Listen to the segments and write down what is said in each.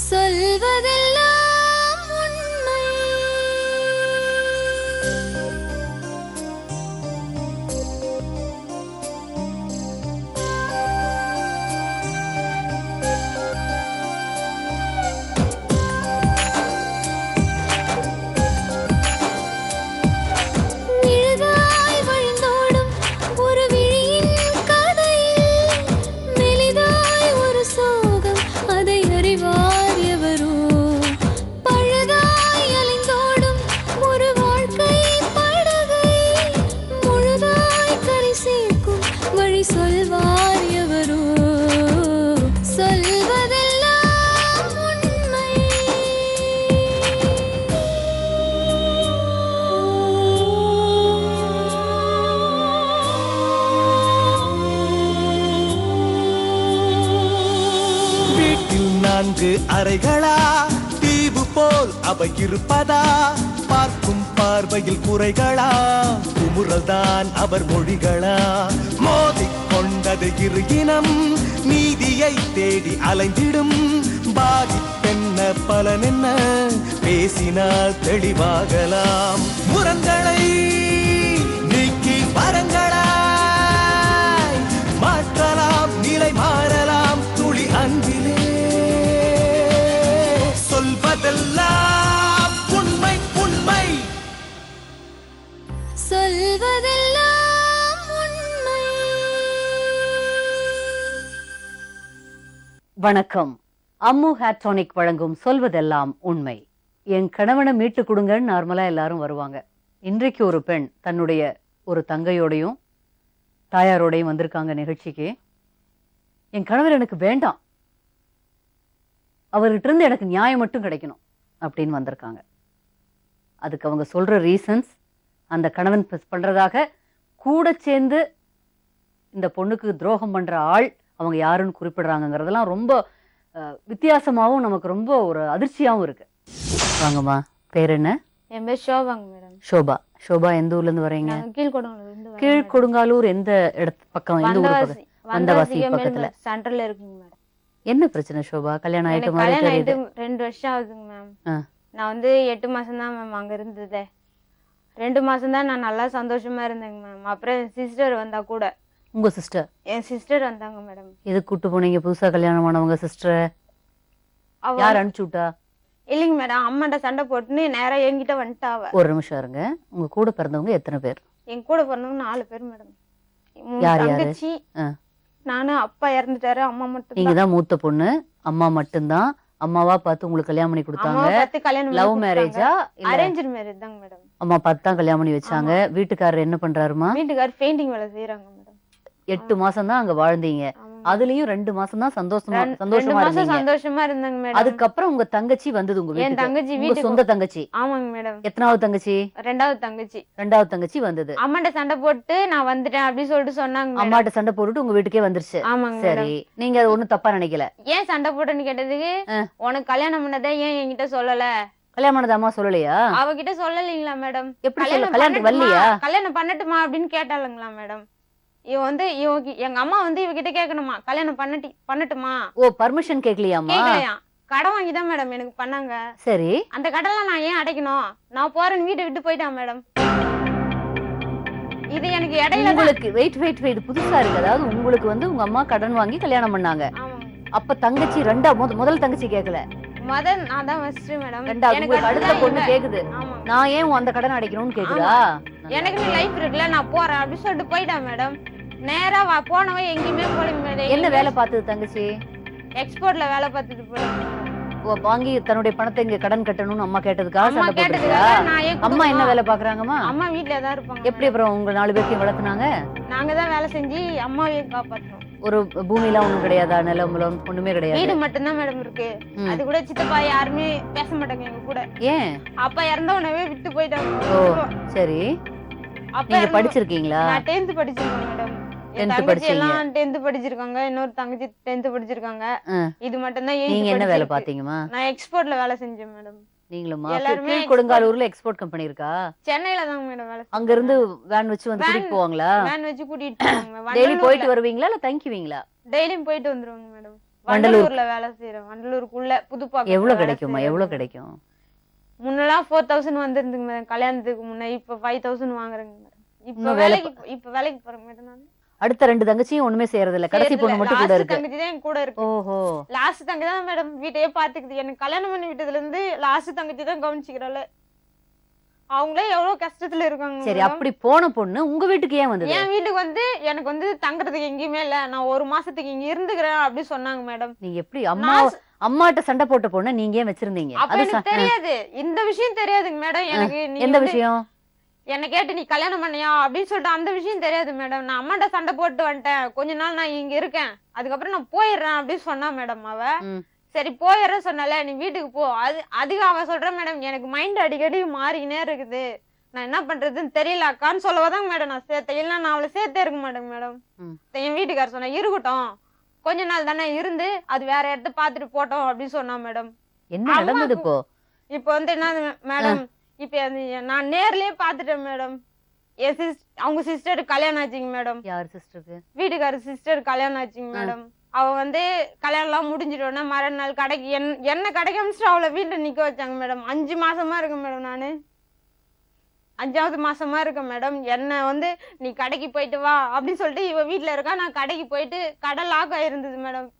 சொல்வதெல்லாம் உண்மை. நிழலாய் வழிந்தோடும் ஒரு விழியின் கதையில் மெலிதாய் ஒரு சோகம், அதை அறிவார் எவரோ. பழுதாய் அலைந்தோடும் ஒரு வாழ்க்கை படகை முழுதாய் கரை சேர்க்கும் வழி சொல்வார் எவரோ. சொல்வதெல்லாம் உண்மை. வீட்டில் 4 அறைகளா, தீவு போல் அவை இருப்பதா? பார்க்கும் பார்வையில் குறைகளா, குமுறல்தான் அவர் மொழிகளா? மோதிக்கொண்டது இரு இனம், நீதியை தேடி அலைந்திடும். பாதிப்பென்ன பலனென்ன, பேசினால் தெளிவாகலாம். முரண்களை நீக்கி வரங்களாய் மாற்றலாம், நிலை மாறலாம் துளி அன்பிலே. சொல்வதெல்லாம் உண்மை உண்மை. சொல்வதெல்லாம் உண்மை. வணக்கம். அம்மு ஹேர் டானிக் வழங்கும் சொல்வதெல்லாம் உண்மை. என் கணவனை மீட்டு கொடுங்கன்னு நார்மலா எல்லாரும் வருவாங்க. இன்றைக்கு ஒரு பெண் தன்னுடைய ஒரு தங்கையோடையும் தாயாரோடையும் வந்திருக்காங்க நிகழ்ச்சிக்கு. என் கணவர் எனக்கு வேண்டாம், அவர்கிட்ட இருந்து எனக்கு நியாயம் மட்டும் கிடைக்கணும் அப்படின்னு வந்திருக்காங்க. அதுக்கு அவங்க சொல்ற ரீசன்ஸ், அந்த கணவன் பண்றதாக கூட சேர்ந்து இந்த பொண்ணுக்கு துரோகம் பண்ற ஆள் அவங்க யாருன்னு குறிப்பிடுறாங்கிறதெல்லாம் ரொம்ப வித்தியாசமாகவும் நமக்கு ரொம்ப ஒரு அதிர்ச்சியாகவும் இருக்கு. வாங்கம்மா, பேர் என்ன? என் பேர் ஷோபாங்க மேடம். ஷோபா. ஷோபா எந்த ஊர்ல இருந்து வரீங்க? கீழ்கொடுங்கலூர். கீழ்கொடுங்காலூர் எந்த இடத்து பக்கம்? எந்த ஊர் பக்கம்? வந்தவாசி பக்கத்துல. சென்டர்ல இருக்குங்க மேடம். என்ன பிரச்சனை ஷோபா? கல்யாணம் ஆயிட்டு மாதிரி கல்யாணம் ஆயிட்டு தெரியுது. 2 வருஷம் ஆகுதுங்க மேம். நான் வந்து 8 மாசம் தான் மேம் அங்க இருந்ததே. 2 மாசம் தான் நான் நல்லா சந்தோஷமா இருந்தேங்க மேம். அப்புறம் என் சிஸ்டர் வந்தா கூட. உங்க சிஸ்டர்? என் சிஸ்டர் வந்தாங்க மேடம். எதுக்கு கூட்டு போனீங்க புதுசா கல்யாணம் ஆனவங்க சிஸ்டர்? யார் அனுப்பிச்சு விட்டா? இல்லைங்க மேடம், அம்மாட்ட சண்டை போட்டுன்னு நேரா என்கிட்ட வந்துட்டா அவ. ஒரு நிமிஷம் இருங்க. உங்க கூட பிறந்தவங்க எத்தனை பேர்? என் கூட பிறந்தவங்க 4 பேர் மேடம். யார் யாரு? தங்கச்சி, நானு. அப்பா இறந்துட்டாரு, அம்மா மட்டும். நீங்க தான் மூத்த பொண்ணு, அம்மா மட்டும்தான். அம்மாவா பார்த்து உங்களுக்கு கல்யாணம் பண்ணி கொடுத்தாங்க. லவ் மேரேஜா? அரேஞ்ச் மேரேஜ் தாங்க மேடம். அம்மா பார்த்து தான் கல்யாணம் பண்ணி வச்சாங்க. வீட்டுக்காரர் என்ன பண்றாருமா? வீட்டுக்காரர் பெயிண்டிங் வேலை செய்யறாங்க மேடம். 8 மாசம் தான் அங்க வாழ்ந்தீங்க. அதுலயும் 2 மாசம் தான் சந்தோஷமா இருந்தாங்க மேடம். அதுக்கப்புறம் உங்க தங்கச்சி வந்தது உங்க வீட்டுக்கு. என் தங்கச்சி வீட்டுக்கு சொந்த தங்கச்சி? ஆமாங்க மேடம். எத்தனாவது தங்கச்சி? ரெண்டாவது தங்கச்சி. ரெண்டாவது தங்கச்சி வந்தது. அம்மாட்ட சண்டை போட்டு நான் வந்துட்டேன் அப்படி சொல்லிட்டு சொன்னாங்க. அம்மாட்ட சண்டை போட்டுட்டு உங்க வீட்டுக்கே வந்துருச்சு. ஆமாங்க. சரி, நீங்க அது ஒண்ணும் தப்பா நினைக்கல? ஏன் சண்டை போட்டேன்னு கேட்டதுக்கு, உனக்கு கல்யாணம் பண்ணதே ஏன் என்கிட்ட சொல்லல? கல்யாணம் பண்ணது அம்மா சொல்லலையா? அவகிட்ட சொல்லலீங்களா மேடம்? எப்படி சொல்ல? கல்யாணத்துக்கு வரலையா? கல்யாணம் பண்ணட்டுமா அப்படின்னு கேட்டாளுங்களா மேடம். இவ வந்து எங்க அம்மா வந்து இவகிட்ட கேட்கணுமா, கல்யாணம் பண்ணட்டுமா? ஓ, பர்மிஷன் கேட்கலையாமா? கேட்கலையா. கடன் வாங்கிதான் மேடம் எனக்கு பண்ணாங்க. சரி, அந்த கடன்லாம் நான் ஏன் அடைக்கணும்? நான் போறேன்னு வீட்டை விட்டு போயிட்டான் மேடம். இது எனக்கு இடையில உங்களுக்கு வெயிட் புதுசா இருக்கு. அதாவது உங்களுக்கு வந்து உங்க அம்மா கடன் வாங்கி கல்யாணம் பண்ணாங்க. அப்ப தங்கச்சி முதல் தங்கச்சி கேட்கல? நான் தான் ஃபர்ஸ்ட் மேடம். எனக்கு அடுத்த பொண்ணு கேக்குது, நான் ஏன் அந்த கடன் அடைக்கணும்னு கேக்குதா? எனக்கு லைஃப் இருக்குல்ல, நான் போறேன் அப்படி சொல்லிட்டு போயிட்டான் மேடம். நேரா போனவ எங்கேயுமே போல. என்ன வேலை பார்த்தது தங்கச்சி? எக்ஸ்போர்ட்ல வேலை பார்த்துட்டு போல. வாங்கி தன்னுடைய பணத்தை இங்க கடன் கட்டணும்னு அம்மா கேட்டதுக்காக சண்டை போட்டுச்சா? அம்மா என்ன வேலை பாக்குறாங்க? அம்மா வீட்ல தான் இருப்பாங்க. எப்படி அப்புறம் உங்க 4 பேரையும் வளர்த்துனாங்க? நாங்க தான் வேலை செஞ்சு அம்மாவையும் காப்பாத்தணும். ஒரு பூமிலாம் ஒண்ணும் கிடையாதா? நிலம் ஒண்ணுமே கிடையாது. வீடு மட்டும்தான் மேடம் இருக்கு. அது கூட சித்தப்பா யாருமே பேச மாட்டாங்க எங்க கூட. ஏன்? அப்பா இறந்த உடனே விட்டு போயிட்டாங்க. ஓ சரி. நீங்க படிச்சிருக்கீங்களா? நான் 10th படிச்சிருக்கேன் மேடம். என் தங்கச்சி எல்லாம் 10th படிச்சிருக்காங்க. இன்னொரு தங்கச்சி 10th படிச்சிருக்காங்க. இது மட்டும் தான். நீங்க என்ன வேலை பாத்தீங்கமா? நான் எக்ஸ்போர்ட்ல வேலை செஞ்சேன் மேடம். நீங்களுமா? கொடுங்காலூர்ல எக்ஸ்போர்ட் கம்பெனி இருக்கா? சென்னையில தான் மேடம் வேலை. அங்க இருந்து வேன் வச்சு வந்து கூட்டிட்டு போவாங்களா? வேன் வச்சு கூட்டிட்டு போவாங்க. டெய்லி போயிட்டு வருவீங்களா இல்ல தங்கிக்குவீங்களா? டெய்லியும் போயிட்டு வந்துருவாங்க மேடம். வண்டலூர்ல வேலை செய்யறேன். வண்டலூருக்குள்ள புதுப்பாக்கம். எவ்வளவு கிடைக்குமா? எவ்வளவு கிடைக்கும்? முன்னெல்லாம் 4000 வந்திருந்துங்க மேடம் கல்யாணத்துக்கு முன்ன. இப்ப 5000 வாங்குறேங்க மேடம். இன்னும் வேலை இப்ப வேலைக்கு போறேங்க மேடம். நான் அடுத்த 2 தங்கச்சியும் ஒண்ணுமே செய்யறது இல்ல, கடைசி பொண்ணு மட்டும் கூட இருக்கு. தங்கச்சி தான் என் கூட இருக்கு. ஓஹோ, லாஸ்ட் தங்கச்சி தான் மேடம் வீட்டையே பாத்துக்குது. எனக்கு கல்யாணம் பண்ணி விட்டதுல இருந்து லாஸ்ட் தங்கச்சி தான் கவனிச்சுக்கிறாள். அவங்களே எவ்வளவு கஷ்டத்துல இருக்காங்க. சரி, அப்படி போன பொண்ணு உங்க வீட்டுக்கு ஏன் வந்தது? என் வீட்டுக்கு வந்து எனக்கு வந்து தங்குறதுக்கு எங்கேயுமே இல்ல, நான் 1 மாசத்துக்கு இங்க இருந்துக்கிறேன் அப்படி சொன்னாங்க மேடம். நீங்க எப்படி அம்மாட்ட சண்டை போட்ட பொண்ணு நீங்க ஏன் வச்சிருந்தீங்க? அப்ப எனக்கு தெரியாது, இந்த விஷயம் தெரியாதுங்க மேடம். எனக்கு எந்த விஷயம்? என்ன கேட்டு நீ கல்யாணம் பண்ணியா அப்படின்னு சொல்லிட்டு அந்த விஷயம் தெரியாது மேடம். நான் அம்மாட்ட சண்டை போட்டு வந்துட்டேன், கொஞ்ச நாள் நான் இங்க இருக்கேன், அதுக்கப்புறம் நான் போயிடுறேன் அப்படின்னு சொன்னா மேடம். அவ சரி போயிடுறேன் சொன்னால, நீ வீட்டுக்கு போ. அதிகம் அவ சொல்றேன் மேடம், எனக்கு மைண்ட் அடிக்கடி மாறிக்கினே இருக்குது, நான் என்ன பண்றதுன்னு தெரியல அக்கான்னு சொல்லவாதான் மேடம் நான் சேர்த்தேன். இல்ல நான் அவளை சேர்த்தே இருக்க மாட்டேங்க மேடம். என் வீட்டுக்கார சொன்ன இருக்கட்டும், கொஞ்ச நாள் தானே இருந்து அது வேற இடத்த பாத்துட்டு போட்டோம் அப்படின்னு சொன்னா மேடம். என்ன நடந்தது இப்போ? இப்ப வந்து என்ன மேடம், இப்ப நான் நேர்லயே பாத்துட்டேன் மேடம். அவங்க சிஸ்டருக்கு கல்யாணம் ஆச்சுங்க மேடம். யார் சிஸ்டருக்கு? வீட்டுக்கார சிஸ்டர் கல்யாணம் ஆச்சுங்க மேடம். அவ வந்து கல்யாணம் எல்லாம் முடிஞ்சிட்டோன்னா மறுநாள் கடைக்கு என்ன கடைக்கு அமிச்சிட்டு அவளை வீட்டுல நிக்க வச்சாங்க மேடம். 5 மாசமா இருக்கேன் மேடம். நானு 5வது மாசமா இருக்கேன் மேடம். என்ன வந்து நீ கடைக்கு போயிட்டு வா அப்படின்னு சொல்லிட்டு இவ வீட்டுல இருக்கா. நான் கடைக்கு போயிட்டு கடை லாக் ஆயிருந்தது மேடம்.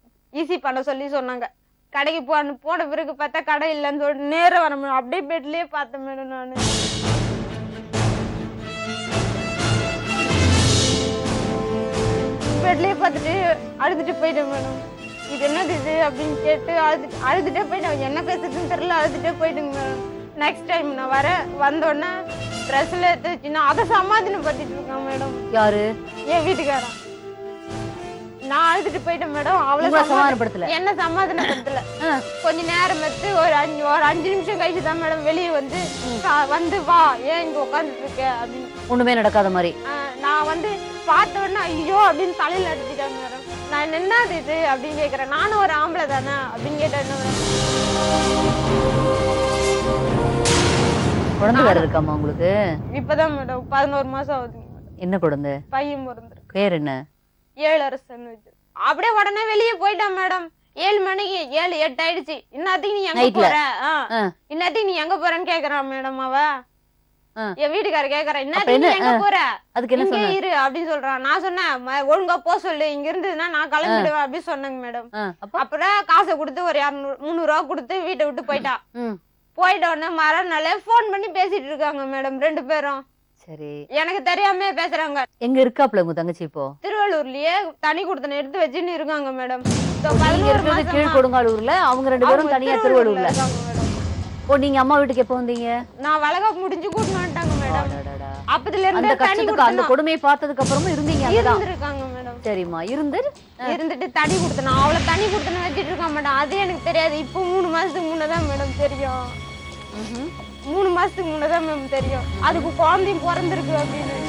ஈஸி பண்ண சொல்லி சொன்னாங்க. கடைக்கு போன பிறகு பார்த்தா கடை இல்லைன்னு சொல்லிட்டு நேரம் வர முடியும். அப்படியே பெட்லயே பார்த்தேன் மேடம். நானு பெட்லயே பார்த்துட்டு அழுதுட்டு போயிட்டேன் மேடம். இது என்னது இது அப்படின்னு கேட்டு அழுதுட்டே போயிட்டேன். என்ன பேசுறதுன்னு தெரியல, அழுதுட்டே போயிட்டுங்க மேடம். நெக்ஸ்ட் டைம் நான் வந்தோடனே ட்ரெஸ்ல எடுத்து வச்சுன்னா அதை சமாதானம் படுத்திட்டு இருக்கான் மேடம். யாரு? என் வீட்டுக்காரன். நான் அழுதுட்டு போயிட்டேன் மேடம். அவளை சமாதானப்படுத்தல, என்ன சமாதானப்படுத்தல. கொஞ்ச நேரம் எடுத்து ஒரு 5 நிமிஷம் கழிச்சு தான் மேடம் வெளியே வந்து வா ஏன் இங்க உட்காந்துட்டு இருக்க அப்படின்னு. ஒண்ணுமே நடக்காத மாதிரி நான் வந்து பார்த்த உடனே ஐயோ அப்படின்னு தலையில அடிச்சுட்டேன் மேடம். நான் என்னது இது அப்படின்னு கேக்குறேன். நானும் ஒரு ஆம்பளை தானே அப்படின்னு கேட்டேன். குழந்தை வேற இருக்காமா உங்களுக்கு? இப்பதான் மேடம் 11 மாசம் ஆகுதுங்க மேடம். என்ன குழந்தை? பையன் பிறந்திருக்கு. பேர் என்ன? 7 அரசன் வச்சு. அப்படியே உடனே வெளியே போயிட்டான் மேடம். 7 மணிக்கு 7, 8 ஆயிடுச்சு. இன்னத்துக்கு நீ எங்க போற? இன்னத்துக்கு நீ எங்க போறன்னு கேக்குறான் மேடம். அவ என் வீட்டுக்கார கேக்குறேன், இன்னத்துக்கு நீ எங்க போற? அதுக்கு என்ன சொன்ன? இரு அப்படின்னு சொல்றான். நான் சொன்னேன் ஒழுங்கா போ சொல்லு, இங்க இருந்ததுன்னா நான் கிளம்பிடுவேன் அப்படின்னு சொன்னேங்க மேடம். அப்புறம் காசை கொடுத்து ஒரு 300 ரூபா கொடுத்து வீட்டை விட்டு போயிட்டா. போயிட்ட உடனே மறுநாள் போன் பண்ணி பேசிட்டு இருக்காங்க மேடம் 2 பேரும். சரி, எனக்கு தெரியாம பேசுறாங்க. எங்க இருக்காப்ல உங்க தங்கச்சி இப்போ? திருவள்ளூர்லயே தனி கொடுத்தன எடுத்து வச்சுன்னு இருக்காங்க மேடம். கீழ் கொடுங்காலூர்ல, அவங்க 2 பேரும் தனியா திருவள்ளூர்ல. ஓ, நீங்க அம்மா வீட்டுக்கு எப்ப வந்தீங்க? நான் வளகாப்பு முடிஞ்சு கூட்டிட்டு வந்துட்டாங்க மேடம். அப்பத்துல இருந்து அந்த கஷ்டத்துக்கு அந்த கொடுமையை பார்த்ததுக்கு அப்புறமும் இருந்தீங்க? இருந்திருக்காங்க மேடம். சரிம்மா, இருந்துட்டு தனி கொடுத்தன அவளை தனி கொடுத்தன வச்சிட்டு இருக்க மேடம். அது எனக்கு தெரியாது. இப்போ 3 மாசத்துக்கு முன்னதான் மேடம் தெரியும். 3 மாசத்துக்கு முன்னதான் மேம் தெரியும் அதுக்கு குழந்தையும் பிறந்திருக்கு அப்படின்னு.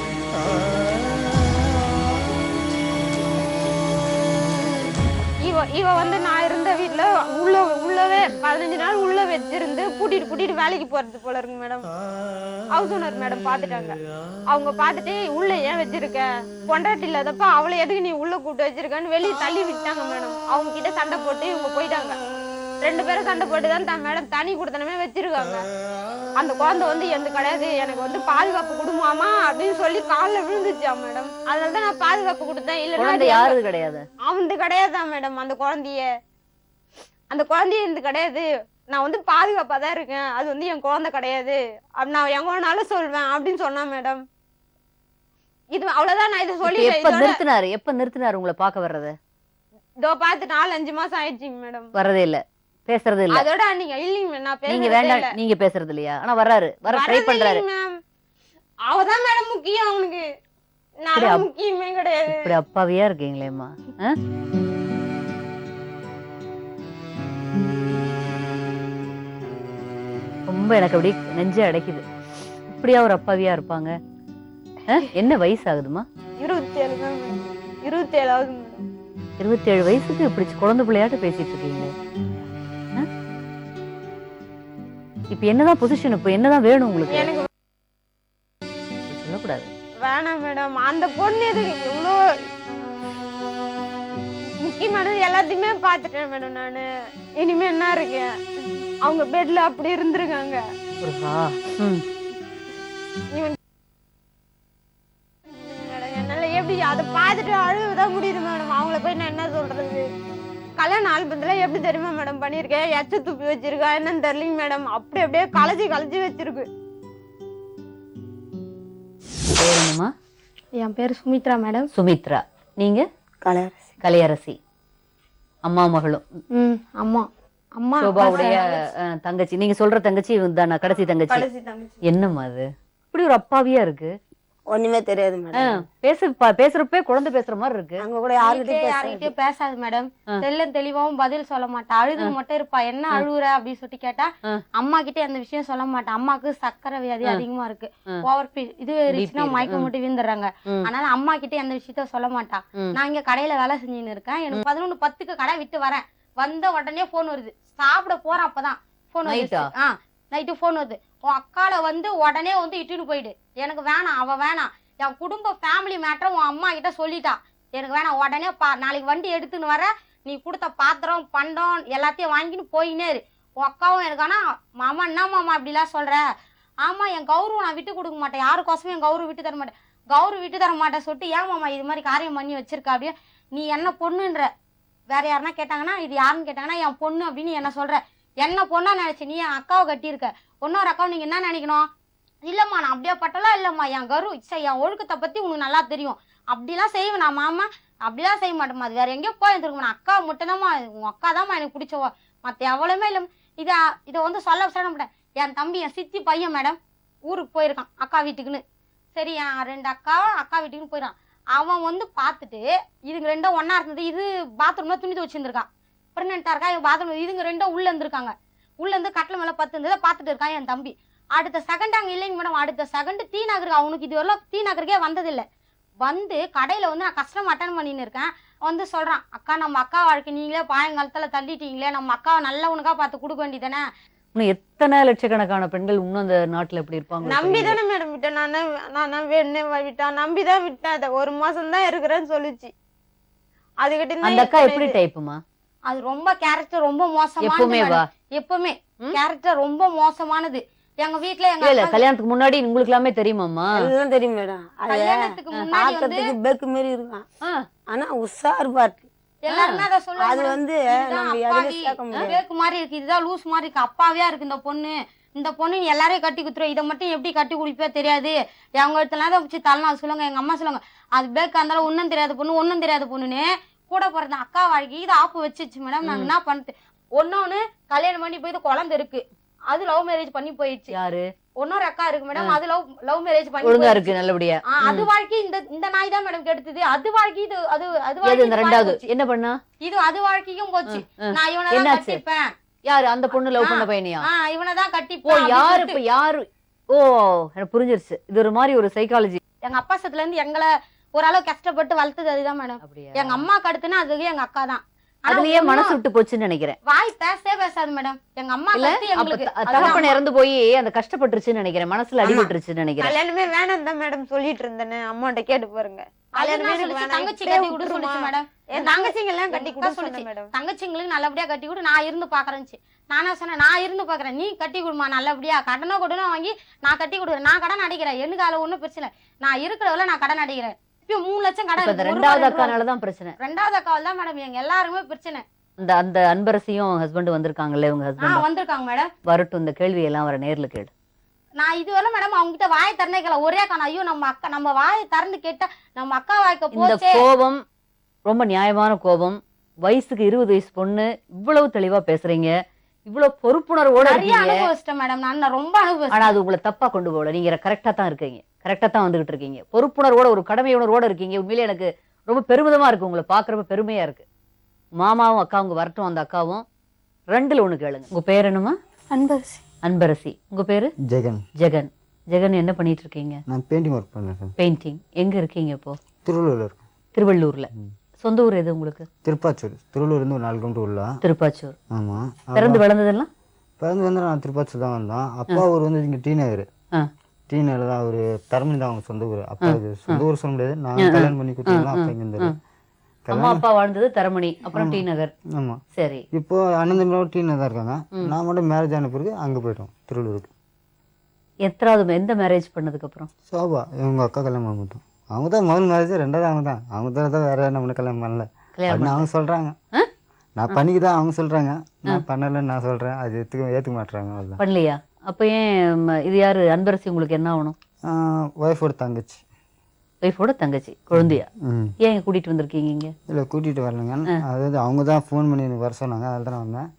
இவ வந்து நான் இருந்த வீட்டுல உள்ளவே 15 நாள் உள்ள வச்சிருந்து கூட்டிட்டு வேலைக்கு போறது போல இருக்கு மேடம். ஹவுஸ் ஓனர் மேடம் பாத்துட்டாங்க. அவங்க பாத்துட்டு உள்ள ஏன் வச்சிருக்க, பொண்டாட்டி இல்லாதப்ப அவளை எதுக்கு நீ உள்ள கூப்பிட்டு வச்சிருக்கன்னு வெளியே தள்ளி விட்டாங்க மேடம். அவங்க கிட்ட சண்டை போட்டு இவங்க போயிட்டாங்க. 2 பேரும் சண்டை போட்டுதான் மேடம் தனி கொடுத்தனமே வச்சிருக்காங்க. அந்த குழந்தை வந்து எந்த கிடையாது, எனக்கு வந்து பாதுகாப்பு கொடுமாமா அப்படின்னு சொல்லி காலில் விழுந்துச்சா மேடம். அதனாலதான் நான் பாதுகாப்பு கொடுத்தேன். இல்ல யாரு கிடையாது, அவன் கிடையாதான் மேடம். அந்த குழந்தைய இருந்து கிடையாது, நான் வந்து பாதுகாப்பா தான் இருக்கேன், அது வந்து என் குழந்தை கிடையாது, நான் எங்க வேணாலும் சொல்வேன் அப்படின்னு சொன்னா மேடம். இது அவ்வளவுதான். நான் இதை சொல்லி எப்ப நிறுத்தினாரு உங்களை பாக்க வர்றது? இதோ பார்த்து 4-5 மாசம் ஆயிடுச்சுங்க மேடம். வரதே இல்ல, பேசுறது இல்ல. அதோட நீங்க இல்லீங்க, நான் நீங்க வேண்டாம், நீங்க பேசுறது இல்லையா? ஆனா வர ட்ரை பண்றாரு. அவதான் மேடம் முக்கியம் அவனுக்கு, நான் முக்கியமே கிடையாது. இப்படி அப்பாவியா இருக்கீங்களேம்மா. ரொம்ப எனக்கு அப்படி நெஞ்சு அடைக்குது. இப்படியா ஒரு அப்பாவியா இருப்பாங்க? என்ன வயசு ஆகுதுமா? 27 தான். 27 ஆகுது மேடம். 27 வயசுக்கு இப்படி குழந்தை பிள்ளையாட்டு பேசிட்டு இருக்கீங்க. இப்ப என்னதான் பொசிஷன், இப்ப என்னதான் வேணும் உங்களுக்கு? எனக்கு சொல்லக்கூடாது. வேணாம் மேடம். அந்த பொண்ணு எதுக்கு இவ்வளோ முக்கியமானது எல்லாத்தையுமே பார்த்துட்டேன் மேடம். நான் இனிமே என்ன இருக்கேன், அவங்க பெட்ல அப்படி இருந்திருக்காங்க. முருகா. இவன் மேடம் என்னால எப்படி அதை பார்த்துட்டு அழுகுதான் முடியுது மேடம். அவங்கள போய் நான் என்ன சொல்றது? கல்யாண ஆல்பத்துல எப்படி தெரியுமா மேடம் பண்ணிருக்கேன், எச்ச துப்பி வச்சிருக்கா என்னன்னு தெரியலங்க மேடம். அப்படியே களைச்சி வச்சிருக்கு. பேர் என்னம்மா? என் பேர் சுமித்ரா மேடம். சுமித்ரா. நீங்க? கலையரசி. கலையரசி. அம்மா மகளும். அம்மா அம்மா சோபாவுடைய தங்கச்சி. நீங்க சொல்ற தங்கச்சி தானா? கடைசி தங்கச்சி. என்னம்மா அது இப்படி ஒரு அப்பாவியா இருக்கு? ஒண்ணுமே தெரியாது மேடம். பேசுறப்பே குழந்தை பேசுற மாதிரி இருக்கு. அங்க கூட யார்கிட்டயும் பேசாது மேடம். தெளிவாவும் பதில் சொல்ல மாட்டா. அழுது மட்டும் இருப்பா. என்ன அழுகுற அப்படின்னு சொல்லி கேட்டா அம்மா கிட்ட அந்த விஷயம் சொல்ல மாட்டா. அம்மாக்கு சக்கரை வியாதி அதிகமா இருக்கு. ஓவர் இது இருந்துச்சுன்னா மயக்கம் மட்டும் வீந்துடுறாங்க. அதனால அம்மா கிட்ட அந்த விஷயத்த சொல்ல மாட்டா. நான் இங்க கடையில வேலை செஞ்சுன்னு இருக்கேன். எனக்கு 11:10 கடை விட்டு வரேன். வந்த உடனே போன் வருது. சாப்பிட போறேன். அப்பதான் போன் வருது. நைட்டு போன் வருது. உன் அக்கால வந்து உடனே வந்து இட்டுன்னு போயிடு. எனக்கு வேணாம், அவ வேணாம். என் குடும்ப ஃபேமிலி மேட்டர் உன் அம்மா கிட்ட சொல்லிட்டா. எனக்கு வேணாம். உடனே நாளைக்கு வண்டி எடுத்துன்னு வர. நீ கொடுத்த பாத்திரம் பண்டம் எல்லாத்தையும் வாங்கின்னு போயினே இரு. உன் அக்காவும் எனக்கு ஆனா மாமா என்ன மாமா அப்படிலாம் சொல்ற? ஆமா என் கௌரவம் நான் விட்டு கொடுக்க மாட்டேன். யாருக்கோசமும் என் கௌரவம் விட்டு தர மாட்டேன். கௌரவம் விட்டு தர மாட்டேன் சொல்லிட்டு ஏன் மாமா இது மாதிரி காரியம் பண்ணி வச்சிருக்க? அப்படியே நீ என்ன பொண்ணுன்ற. வேற யாருன்னா கேட்டாங்கன்னா இது யாருன்னு கேட்டாங்கன்னா என் பொண்ணு அப்படின்னு என்ன சொல்ற. என்ன பொண்ணா நினைச்சு நீ என் அக்காவை கட்டியிருக்க. இன்னொரு அக்காவை நீங்க என்ன நினைக்கணும்? இல்லம்மா நான் அப்படியே பட்டலாம் இல்லம்மா. என் என் ஒழுக்கத்தை பத்தி உனக்கு நல்லா தெரியும். அப்படிலாம் செய்வேன் நான் மாமா. அப்படிலாம் செய்ய மாட்டேம்மா. அது வேற எங்கேயோ போயிருந்துருக்கும். நான் அக்கா மட்டும்தாம்மா. உங்க அக்கா தான்மா எனக்கு பிடிச்சவோ. மத்த எவ்வளவுமே இல்ல. இதை வந்து சொல்ல மாட்டேன். என் தம்பி என் சித்தி பையன் மேடம் ஊருக்கு போயிருக்கான் அக்கா வீட்டுக்குன்னு. சரி என் 2 அக்கா வீட்டுக்குன்னு போயிடான். அவன் வந்து பார்த்துட்டு இதுங்க ரெண்டும் ஒன்னா இருந்தது. இது பாத்ரூம்ல துணி துவச்சிருந்திருக்கான். பிரெக்னெண்டா இருக்கா. இவன் பாத்ரூம் இதுங்க ரெண்டும் உள்ள இருந்திருக்காங்க. உள்ள இருந்து கட்டில மேல 10 இருந்ததை பார்த்துட்டு இருக்கான் என் தம்பி. அடுத்த செகண்ட் அங்க இல்லைங்க மேடம். அடுத்த செகண்ட் டீ நகருக்கு அவனுக்கு இது வரலாம் டீ நகருக்கே வந்ததில்லை. வந்து கடையில வந்து நான் கஷ்டம் அட்டன் பண்ணின்னு இருக்கேன். வந்து சொல்றான் அக்கா நம்ம அக்கா வாழ்க்கை நீங்களே பாயங்காலத்துல தள்ளிட்டீங்களே. நம்ம அக்காவை நல்லவனுக்கா பார்த்து கொடுக்க வேண்டியதானே. இன்னும் எத்தனை லட்சக்கணக்கான பெண்கள் இன்னும் அந்த நாட்டுல எப்படி இருப்பாங்க? நம்பிதானே மேடம் விட்டேன். நான் வேணும்னே விட்டான். நம்பிதான் விட்டேன். அதை 1 மாசம் தான் இருக்கிறேன்னு சொல்லிச்சு. அதுகிட்ட அந்த அக்கா எப்படி டைப்புமா? அது ரொம்ப கேரக்டர் ரொம்ப மோசமானது. எப்பவுமே கேரக்டர் ரொம்ப மோசமானது. எங்க வீட்டுல எங்க கல்யாணத்துக்கு முன்னாடி உங்களுக்கு எல்லாமே தெரியுமாம்மா? எல்லாம் தெரியும் மேடம். கல்யாணத்துக்கு முன்னாடி வந்து பேக்கு மாதிரி இருக்கான். ஆனா உஷார் பாட்டு எல்லாருமே அத சொல்லுவாங்க. அது வந்து நம்ம எதுவும் சேர்க்க முடியாது. பேக்கு மாதிரி இருக்கு. இதுதான் லூஸ் மாதிரி இருக்கு. அப்பாவியா இருக்கு இந்த பொண்ணு. இந்த பொண்ணு எல்லாரையும் கட்டி குத்துரும். இதை மட்டும் எப்படி கட்டி குடிப்பே தெரியாது. எங்க இடத்துல தான் வச்சு தரலாம் சொல்லுவாங்க. எங்க அம்மா சொல்லுவாங்க அது பேக்கு இருந்தாலும் ஒன்னும் தெரியாத பொண்ணு ஒன்னும் தெரியாத பொண்ணுன்னு. கூட பிறந்த அக்கா வாழ்க்கை இது ஆப்பு வச்சிச்சு மேடம். நாங்க என்ன பண்ணுது ஒன்னொன்னு கல்யாணம் பண்ணி போயிட்டு குழந்தை இருக்கு. அது லவ் மேரேஜ் பண்ணி போயிடுச்சு. யாரு? இன்னொரு அக்கா இருக்கு மேடம். அது லவ் மேரேஜ் பண்ணி ஒழுங்கா இருக்கு நல்லபடியா. அது வாழ்க்கை இந்த நாய் தான் மேடம் கெடுத்தது. அது வாழ்க்கை இது அது ரெண்டாவது என்ன பண்ணா? இது அது வாழ்க்கையும் போச்சு. நான் இவனதான் கட்டிப்பேன். யாரு அந்த பொண்ணு லவ் பண்ண பையனியா? இவனதான் கட்டிப்போ. யாரு இப்ப யாரு? ஓ எனக்கு புரிஞ்சிருச்சு. இது ஒரு மாதிரி ஒரு சைக்காலஜி. எங்க அப்பா சத்துல இருந்து எங்களை ஓரளவு கஷ்டப்பட்டு வளர்த்தது அதுதான் மேடம். எங்க அம்மா கடுத்துனா அதுக்கு எங்க அக்கா தான். அதுலயே மனசு விட்டு போச்சுன்னு நினைக்கிறேன். வாய் பேசாது மேடம். எங்க அம்மா தகப்பன் இறந்து போய் அந்த கஷ்டப்பட்டுருச்சுன்னு நினைக்கிறேன். மனசுல அடிபட்டுருச்சுன்னு நினைக்கிறேன். கல்யாணமே வேணாம் தான் மேடம் சொல்லிட்டு இருந்தேன். அம்மாட்ட கேட்டு பாருங்க. தங்கச்சி கட்டி விட சொல்லிச்சு மேடம். தங்கச்சிங்க எல்லாம் கட்டி கொடுக்க சொல்லிச்சு மேடம். தங்கச்சிங்களுக்கு நல்லபடியா கட்டி கொடு நான் இருந்து பாக்குறேன்னு. நானா சொன்னேன் நான் இருந்து பாக்குறேன் நீ கட்டி கொடுமா நல்லபடியா. கடனோ கொடுனா வாங்கி நான் கட்டி கொடுக்குறேன். நான் கடன் அடைக்கிறேன். எனக்கு அதுல ஒண்ணும் பிரச்சனை. நான் இருக்கிறதுல நான் கடன் அடைக்கிறேன். 3 லட்சம் கடன். ரெண்டாவது அக்கானாலதான் பிரச்சனை. ரெண்டாவது அக்காவால் தான் மேடம் எங்க எல்லாருமே பிரச்சனை. அந்த அன்பரசியும் ஹஸ்பண்ட் வந்திருக்காங்கல்ல உங்க ஹஸ்பண்ட் வந்திருக்காங்க மேடம். வரட்டும் இந்த கேள்வி எல்லாம் வர நேர்ல கேடு. நான் இதுவரை மேடம் அவங்க கிட்ட வாயை திறந்துக்கல. ஒரே அக்கா ஐயோ நம்ம அக்கா நம்ம வாயை திறந்து கேட்டா நம்ம அக்கா வாய்க்க போச்சே. இந்த கோபம் ரொம்ப நியாயமான கோபம். வயசுக்கு 20 வயசு பொண்ணு இவ்வளவு தெளிவா பேசுறீங்க. இவ்வளவு பொறுப்புணர்வோட அனுபவிச்சிட்டேன் மேடம். நான் ரொம்ப அனுபவிச்சேன். ஆனா அது உங்களை தப்பா கொண்டு போகல. நீங்க கரெக்டா தான் இருக்கீங்க. கரெக்டா தான் வந்துகிட்டு இருக்கீங்க. பொறுப்புணர்வோட ஒரு கடமை உணர்வோட இருக்கீங்க. உண்மையிலே எனக்கு ரொம்ப பெருமிதமா இருக்கு. உங்களை பாக்குறப்ப பெருமையா இருக்கு. மாமாவும் அக்காவும் வரட்டும். அந்த அக்காவும் 2ல 1 கேளுங்க. உங்க பேர் என்னமா? அன்பரசி. அன்பரசி. உங்க பேரு? ஜெகன். ஜெகன். ஜெகன் என்ன பண்ணிட்டு இருக்கீங்க? நான் பெயிண்டிங் ஒர்க் பண்றேன். பெயிண்டிங். எங்க இருக்கீங்க இப்போ? திருவள்ளூர்ல இருக்கேன். திருவள்ளூர்ல. சொந்த ஊர் எது உங்களுக்கு? திருப்பாச்சூர். திருவள்ளூர் இருந்து ஒரு 4 கிலோமீட்டர் உள்ள. திருப்பாச்சூர். ஆமா. பிறந்து வளர்ந்ததெல்லாம்? பிறந்து வந்து நான் திருப்பாச்சூர் தான் வந்தேன். அப்பா ஊர் வந்து இங்க டி நகர். டி நகர் தான் ஒரு தரமணி தான் அவங்க சொந்த ஊர். அப்பா சொந்த ஊர் சொல்ல முடியாது. நான் கல்யாணம் பண்ணி கொடுத்தா அப்பா இங்க இருந்தாரு. அம்மா அப்பா வாழ்ந்தது தரமணி, அப்புறம் டி நகர். ஆமாம். சரி. இப்போ அண்ணன் தம்பியோட டீனில் தான் இருக்காங்க. நான் மட்டும் மேரேஜ் ஆன பிறகு அங்கே போயிட்டோம் திருவள்ளூருக்கு. எந்த மேரேஜ் பண்ணதுக்கு அப்புறம்? சோபா இவங்க அக்கா கல்யாணம் பண்ண மாட்டோம். அவங்க தான் முதல் மேரேஜ், ரெண்டாவது அவங்க தான் வேற நம்மளுக்கு கல்யாணம் பண்ணல அப்படின்னு அவங்க சொல்கிறாங்க. நான் பண்ணிக்கிதான் அவங்க சொல்கிறாங்க, நான் பண்ணலைன்னு நான் சொல்கிறேன். அது ஏற்றுக்க மாட்டுறாங்க. அவ்வளோதான். பண்ணலையா? அப்போ ஏன் இது யார் அன்பரசி உங்களுக்கு என்ன ஆகணும்? ஒய்ஃபோட தங்கச்சி. ஒய்ஃபோட தங்கச்சி குழந்தையா? ஏன் கூட்டிகிட்டு வந்திருக்கீங்க இங்கே? இல்லை கூட்டிகிட்டு வரலங்க, அதாவது அவங்க தான் ஃபோன் பண்ணி எனக்கு வர சொன்னாங்க, அதில் தான் வந்தேன்.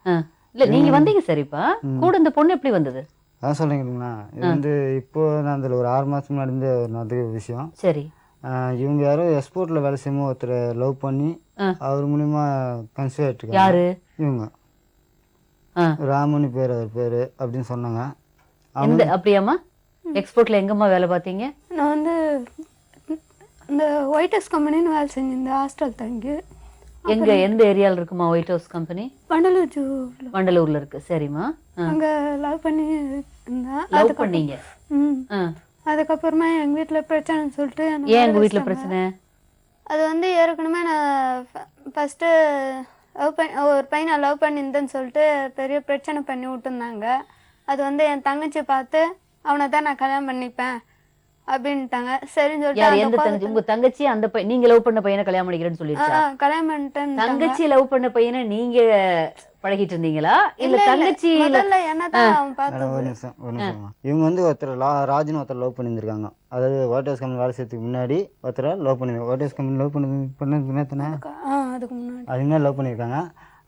இல்லை நீங்கள் வந்தீங்க சரிப்பா, கூட இந்த பொண்ணு எப்படி வந்தது? அதான் சொல்லுங்கண்ணா, இது வந்து இப்போ நான் அதில் ஒரு 6 மாதம் நடந்த ஒரு நல்ல விஷயம். சரி. இவங்க யாரும் எக்ஸ்போர்ட்டில் வேலை செய்யும்போது ஒருத்தர் லவ் பண்ணி அவர் மூலிமா கன்சீவ் ஆகிட்டு. யாரு இவங்க? ராமுன்னு பேர், அவர் பேர் அப்படின்னு சொன்னாங்க. அப்படியாம்மா? எக்ஸ்போர்ட்டில் எங்கம்மா வேலை பார்த்தீங்க? நான் வந்து இந்த ஒயிட் ஹவுஸ் கம்பெனின்னு வேலை செஞ்சிருந்தேன், ஹாஸ்டல் தங்கி. எந்த ஏரியாவில் இருக்குமா ஒயிட் ஹவுஸ் கம்பெனி? வண்டலூர்ல இருக்கு. சரிம்மா. அங்கே லவ் பண்ணி இருந்தேன். லவ் பண்ணீங்க? அதுக்கப்புறமா எங்கள் வீட்டில் பிரச்சனைன்னு சொல்லிட்டு. ஏன் எங்கள் வீட்டில் பிரச்சனை? அது வந்து ஏற்கனவே நான் ஃபஸ்ட்டு ஒரு பையனை லவ் பண்ணியிருந்தேன்னு சொல்லிட்டு பெரிய பிரச்சனை பண்ணி விட்டுருந்தாங்க. அது வந்து என் தங்கச்சி பார்த்து அவனை தான் நான் கல்யாணம் பண்ணிப்பேன் அப்படின்ட்டாங்க. சரின்னு சொல்லிட்டு. எந்த தங்கச்சி? உங்க தங்கச்சி அந்த நீங்க லவ் பண்ண பையனை கல்யாணம் பண்ணிக்கிறேன்னு சொல்லிடுச்சா? கல்யாணம் பண்ணிட்டேன். தங்கச்சி லவ் பண்ண பையனை நீங்க பழகிட்டு இருந்தீங்களா இல்ல தங்கச்சி? ஒரு நிமிஷம். இவங்க வந்து ஒருத்தர் ராஜுன்னு ஒருத்தர் லவ் பண்ணியிருந்திருக்காங்க. அதாவது ஒயிட் ஹவுஸ் கம்பெனி வேலை செய்யறதுக்கு முன்னாடி ஒருத்தர் லவ் பண்ணிருக்காங்க. ஒயிட் ஹவுஸ் கம்பெனி லவ் பண்ணதுக்கு அதுக்கு முன்னாடி லவ் பண்ணியிருக்காங்க.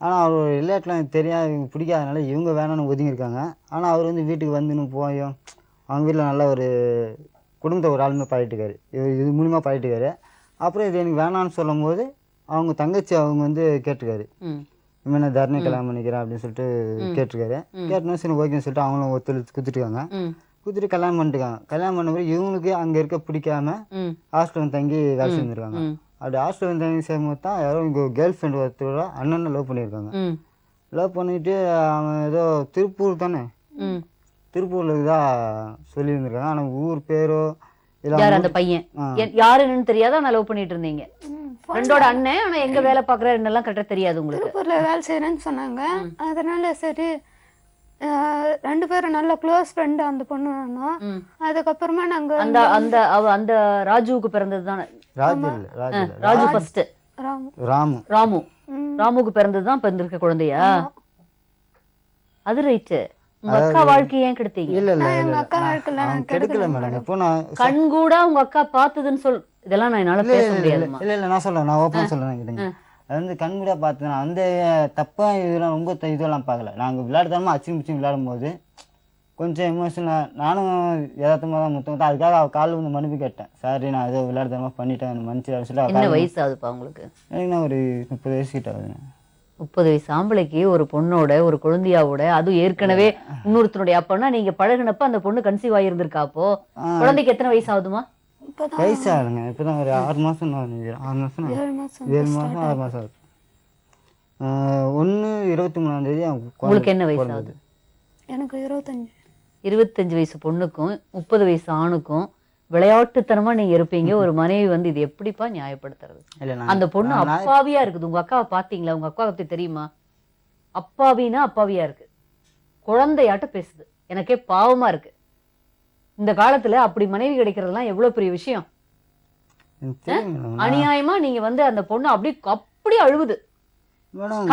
ஆனால் அவர் விளையாட்டுலாம் தெரியாது, இவங்க பிடிக்காதனால இவங்க வேணான்னு ஒதுங்கியிருக்காங்க. ஆனால் அவர் வந்து வீட்டுக்கு வந்துன்னு போயும் அவங்க வீட்டில் நல்ல ஒரு குடும்பத்தை ஒரு ஆளுமே பழகிட்டுருக்காரு, இது மூலிமா பழகிட்டுருக்காரு. அப்புறம் இது எனக்கு வேணான்னு சொல்லும் போது அவங்க தங்கச்சி அவங்க வந்து கேட்டிருக்காரு, இனிமேல் நான் தர்ணி கல்யாணம் பண்ணிக்கிறேன் அப்படின்னு சொல்லிட்டு கேட்டிருக்காரு. கேட்டோம் சரி ஓகேன்னு சொல்லிட்டு அவங்களும் ஒத்துழைச்சு குத்துட்டுருக்காங்க. குத்துட்டு கல்யாணம் பண்ணிட்டுருக்காங்க. கல்யாணம் பண்ண பிறகு இவங்களுக்கு அங்கே இருக்க பிடிக்காம ஹாஸ்டல் வந்து தங்கி வேலை செஞ்சுருக்காங்க. அப்படி ஹாஸ்டல் வந்து தங்கி செய்யும்போது தான் யாரோ இங்கே கேர்ள் ஃப்ரெண்ட் ஒருத்தரோட அண்ணனை லவ் பண்ணியிருக்காங்க. லவ் பண்ணிட்டு அவன் ஏதோ திருப்பூர் தானே, திருப்பூர்ல தான் சொல்லியிருந்திருக்காங்க. ஆனால் ஊர் பேரோ யார் அந்த பையன் யாருன்னு தெரியாத நான் லவ் பண்ணிட்டு இருந்தீங்க. ஃப்ரெண்டோட அண்ணன், ஆனா எங்க வேலை பாக்குறாரு என்னெல்லாம் கரெக்டா தெரியாது உங்களுக்கு. திருப்பூர்ல வேலை செய்யறேன்னு சொன்னாங்க. அதனால சரி 2 பேரும் நல்ல க்ளோஸ் ஃப்ரெண்ட் அந்த பொண்ணு வேணும். அதுக்கப்புறமா நாங்க அந்த ராஜுவுக்கு பிறந்தது தானே? ராஜு ஃபர்ஸ்ட். ராமுக்கு பிறந்தது தான் இப்ப இருக்க குழந்தையா? அது ரைட்டு. உங்க அக்கா வாழ்க்கை ஏன் கெடுத்தீங்க? கண் கூட உங்க அக்கா பார்த்ததுன்னு சொல். இதெல்லாம் நான் என்னால பேச முடியாது. இல்ல நான் சொல்றேன், நான் ஓப்பனா சொல்றேன். அது வந்து கண் கூட பார்த்தேன். அந்த தப்பா இதெல்லாம் ரொம்ப இதெல்லாம் பார்க்கல. நாங்கள் விளையாடுதாம அச்சின் பிச்சின் விளையாடும் போது கொஞ்சம் எமோஷனலாக நானும் யதார்த்தமாக தான் முத்தம். அதுக்காக அவள் காலில் வந்து மன்னிப்பு கேட்டேன். சாரி நான் ஏதோ விளையாடுதாம பண்ணிட்டேன் மன்னிச்சு அப்படின்னு சொல்லி. என்ன வயசு ஆகுதுப்பா உங்களுக்கு? எனக்குன்னா ஒரு 30 வயசு கிட்ட ஆகுதுங்க. 30 வயசு ஆம்பளைக்கு ஒரு பொண்ணோட ஒரு குழந்தையாவோட, அதுவும் ஏற்கனவே இன்னொருத்தனுடைய அப்பன்னா நீங்க பழகினப்ப அந்த பொண்ணு கன்சீவ் ஆகியிருந்திருக்கா? அப்போ குழந்தைக்கு எத்தனை வயசு ஆகுதுமா? வயசு ஆகுதுங்க. இப்போதான் ஒரு 6 மாதம் 7 மாதம் 6 மாதம் ஆகுது. 1/23 உங்களுக்கு என்ன வயசு ஆகுது? எனக்கு 25 வயசு பொண்ணுக்கும் 30 வயசு ஆணுக்கும் விளையாட்டுத்தனமா நீங்க இருப்பீங்க. ஒரு மனைவி வந்து இது எப்படிப்பா நியாயப்படுத்துறது? அந்த பொண்ணு அப்பாவியா இருக்குது. உங்க அக்காவை பாத்தீங்களா? உங்க அக்காவை பத்தி தெரியுமா? அப்பாவினா அப்பாவியா இருக்கு, குழந்தையாட்ட பேசுது. எனக்கே பாவமா இருக்கு. இந்த காலத்துல அப்படி மனைவி கிடைக்கிறதுலாம் எவ்வளவு பெரிய விஷயம். அநியாயமா நீங்க வந்து அந்த பொண்ணு அப்படி அழுவுது.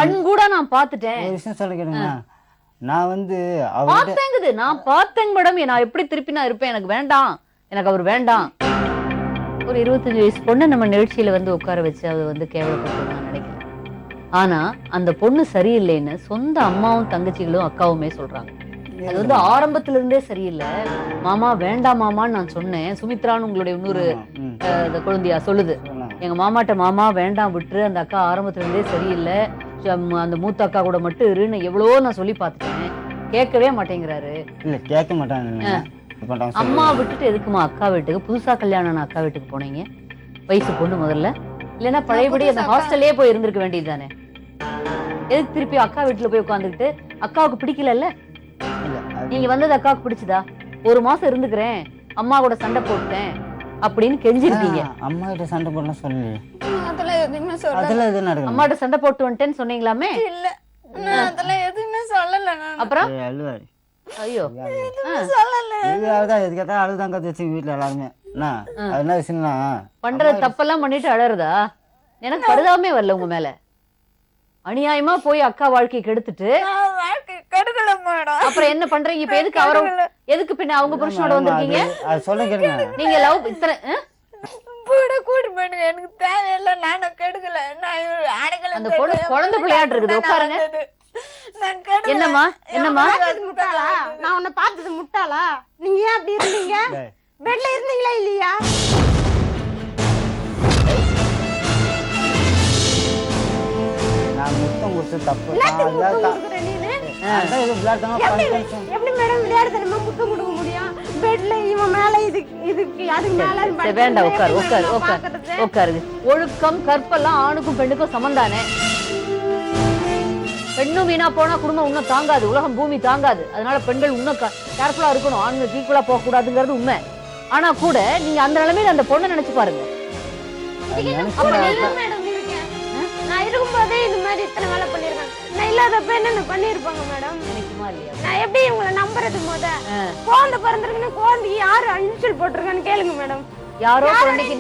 கண் கூட நான் பாத்துட்டேன். விஷயம் சொல்ல கேளுங்க. நான் வந்து பார்த்தேங்குது. நான் பார்த்தேங்க மேடம். நான் எப்படி திருப்பி நான் இருப்பேன்? எனக்கு வேண்டாம், எனக்கு அவர் வேண்டாம். ஒரு 25 வயசு பொண்ணு நம்ம நிகழ்ச்சியில வந்து உட்கார வச்சு அதை வந்து கேவலப்படுத்த நான் நினைக்கிறேன். ஆனா அந்த பொண்ணு சரியில்லைன்னு சொந்த அம்மாவும் தங்கச்சிகளும் அக்காவுமே சொல்றாங்க. அது வந்து ஆரம்பத்துல இருந்தே சரியில்லை. மாமா வேண்டாம் மாமான்னு நான் சொன்னேன். சுமித்ரான்னு உங்களுடைய இன்னொரு குழந்தையா சொல்லுது, எங்க மாமாட்ட மாமா வேண்டாம் விட்டுரு, அந்த அக்கா ஆரம்பத்துல இருந்தே சரியில்லை, அந்த மூத்த அக்கா கூட மட்டும் இருன்னு எவ்வளவோ நான் சொல்லி பார்த்துட்டேன். கேட்கவே மாட்டேங்கிறாரு. இல்ல கேட்க மாட்டாங்க. அம்மா விட்டுட்டு எதுக்குமா அக்கா வீட்டுக்கு, புதுசா கல்யாணம் அக்கா வீட்டுக்கு போனீங்க? வயசு பொண்ணு முதல்ல, இல்லைன்னா பழையபடி அந்த ஹாஸ்டல்லே போய் இருந்திருக்க வேண்டியது தானே? எதுக்கு திருப்பி அக்கா வீட்டுல போய் உட்காந்துக்கிட்டு? அக்காவுக்கு பிடிக்கல? நீங்க வந்தது அக்காவுக்கு பிடிச்சதா? 1 மாசம் இருந்துக்கிறேன், அம்மா கூட சண்டை போட்டேன் அப்படின்னு கெஞ்சிருக்கீங்க. அம்மா கிட்ட சண்டை போடலாம் சொல்லி அதெல்லாம் எதுவுமே சொல்ல அதெல்லாம் எதுவும் நடக்கும். அம்மாட்ட சண்டை போட்டு வந்துட்டேன்னு சொன்னீங்களாமே. இல்ல நான் அதெல்லாம் எதுவுமே சொல்லல நான் அப்புறம் அழுவாரு. ஐயோ சொல்லல. எதுக்காக அழுதான் கத்து வச்சு வீட்டுல எல்லாருமே என்ன அது என்ன விஷயம்னா பண்ற தப்பெல்லாம் பண்ணிட்டு அழறதா? எனக்கு பரிதாபமே வரல உங்க மேல. அநியாயமா போய் அக்கா வாழ்க்கையை கெடுத்துட்டு நான் வாழ்க்கை கெடுக்கல மேடம். அப்புறம் என்ன பண்றீங்க இப்ப? எதுக்கு எதுக்கு பின்ன அவங்க புருஷனோட வந்திருக்கீங்க? அது சொல்ல கேளுங்க. நீங்க லவ் இத்தனை கூட கூட்டு பண்ணுங்க, எனக்கு தேவையில்லை, நானும் கெடுக்கல. நான் அடைக்கல. அந்த பொண்ணு குழந்தை பிள்ளையாட்டு இருக்குது. உட்காருங்க. நான் கெடுக்கல. என்னம்மா முட்டாளா? நான் உன்னை பார்த்தது முட்டாளா? நீங்க ஏன் அப்படி இருந்தீங்க? பெட்ல இருந்தீங்களா இல்லையா? நான் முத்தம் கொடுத்து தப்பு எப்படி மேடம் விளையாடுத்தனமா முத்தம் கொடுக்க முடியும்? பெட்ல இவன் மேல இதுக்கு அதுக்கு மேல வேண்டாம். உட்காரு. ஒழுக்கம் கற்பெல்லாம் ஆணுக்கும் பெண்ணுக்கும் சமந்தானே. பெண்ணும் வீணா போனா குடும்பம் இன்னும் தாங்காது, உலகம் பூமி தாங்காது. அதனால பெண்கள் இன்னும் கேர்ஃபுல்லா இருக்கணும், ஆண்களுக்கு ஈக்குவலா போக கூடாதுங்கிறது உண்மை. ஆனா கூட நீங்க அந்த நிலைமையில அந்த பொண்ணை நினைச்சு பாருங்க. நான் இருக்கும்போதே இது மாதிரி இத்தனை வேலை பண்ணிருக்காங்க. நான் இல்லாதப்ப என்ன பண்ணிருப்பாங்க மேடம்? நினைக்குமா இல்லையா? நான் எப்படி உங்களை நம்புறது? குழந்தை பிறந்திருக்குன்னு குழந்தைக்கு யாரு இனிஷியல் போட்டிருக்கான்னு கேளுங்க மேடம். யாரோ குழந்தைக்கு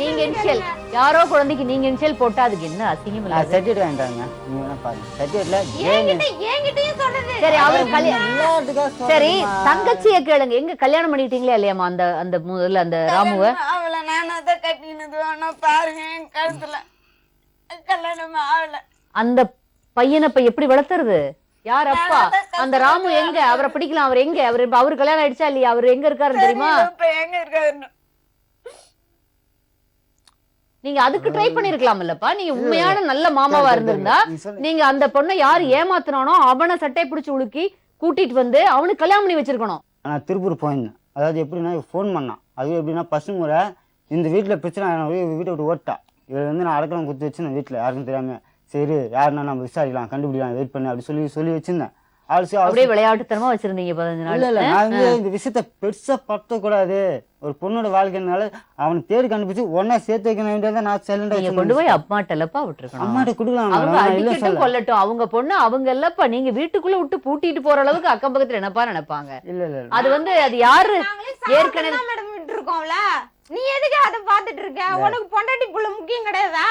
நீங்க இனிஷியல் போட்டா அதுக்கு என்ன அசிங்கம் இல்ல? சர்டிஃபிகேட் வாங்கிட்டாங்க. நீங்க வேணா பாருங்க. சர்டிஃபிகேட்ல என்கிட்டயும் சொல்றது. சரி அவர் கல்யாணம் சரி தங்கச்சியை கேளுங்க. எங்க கல்யாணம் பண்ணிட்டீங்களா இல்லையாமா அந்த முதல்ல அந்த ராமுவ? அவளை நானும் அதை கட்டினது வேணா பாருங்க. என் கழுத்துல கல்யாணம் ஆகல. அந்த பையனை இப்ப எப்படி வளர்த்துறது? யார் அப்பா? அந்த ராமு எங்க? அவரை பிடிக்கலாம். அவர் எங்க? அவரு கல்யாணம் ஆயிடுச்சா இல்லையா? அவர் எங்க இருக்காரு தெரியுமா? எங்க இருக்காரு? நீங்க அதுக்கு ட்ரை பண்ணிருக்கலாம் இல்லப்பா. நீங்க உண்மையான நல்ல மாமாவா இருந்திருந்தா நீங்க அந்த பொண்ணை யாரு ஏமாத்தினானோ அவனை சட்டையை பிடிச்சு உலுக்கி கூட்டிட்டு வந்து அவனுக்கு கல்யாணம் பண்ணி வச்சிருக்கணும். நான் திருப்பூர் போயிருந்தேன். அதாவது எப்படின்னா ஃபோன் பண்ணான். அது எப்படின்னா ஃபர்ஸ்ட் முறை இந்த வீட்டில் பிரச்சனை வீட்டை விட்டு ஓட்டா. இவர் வந்து நான் அடக்கலாம் குத்து வச்சு நான் வீட்டில் யாருக்கும் தெரியாம சரி யாருன்னா நம்ம விசாரிக்கலாம் கண்டுபிடிக்கலாம் வெயிட் பண்ணி அப்படி சொல்லி வச்சிருந்தேன். அப்படியே விளையாட்டுத்தனமா வச்சிருந்தீங்க 15 நாள். இல்ல நான் வந்து இந்த விஷயத்த பெருசா படுத்தக்கூடாது. ஒரு பொண்ணோட வாழ்க்கைனால அவனை தேடி கண்டுபிடிச்சு ஒன்னா சேர்த்து வைக்க வேண்டியதை நான் சைலண்டா கொண்டு போய் அம்மாட்டலப்பா விட்டுருக்கணும். அம்மாட்ட கொடுக்கலாம். அவங்க அடிக்கட்டும் கொல்லட்டும். அவங்க பொண்ணு அவங்க இல்லப்பா. நீங்க வீட்டுக்குள்ள விட்டு பூட்டிட்டு போற அளவுக்கு அக்கம் பக்கத்துல என்னப்பா நினைப்பாங்க? இல்ல அது யாரு ஏற்கனவே மேடம் விட்டு இருக்கோம்ல. நீ எதுக்கு அதை பாத்துட்டு இருக்க? உனக்கு பொண்டாட்டி புள்ள முக்கியம் கிடையாதா?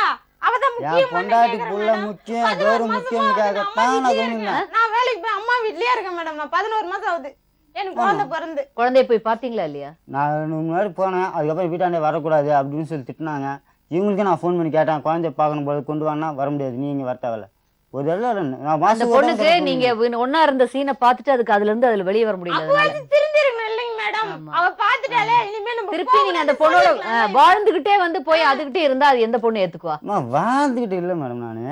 அவதான் முக்கியம். பொண்டாட்டி புள்ள முக்கியம், வேற முக்கியம்காகத்தான் நான் வேலைக்கு போய் அம்மா வீட்லயே இருக்கேன் மேடம். நான் 11 மாசம் ஆகுது எனக்கு குழந்தை பிறந்து. குழந்தைய போய் பாத்தீங்களா இல்லையா? நான் முன்னாடி போனேன். அதுக்கப்புறம் வீட்டாண்டே வரக்கூடாது அப்படின்னு சொல்லி திட்டினாங்க. இவங்களுக்கே நான் ஃபோன் பண்ணி கேட்டேன். குழந்தைய பார்க்கணும் போது கொண்டு வானா வர முடியாது, நீங்க வர தேவையில்ல. ஒரு அந்த பொண்ணுக்கு நீங்க ஒன்னா இருந்த சீனை பாத்துட்டு அதுக்கு அதுல வெளியே வர முடியல. திருப்பி நீங்க அந்த பொண்ணோட வாழ்ந்துகிட்டே வந்து போய் அதுகிட்டே இருந்தா அது எந்த பொண்ணு ஏத்துக்குவா? வாழ்ந்துகிட்டு இல்ல மேடம். நானு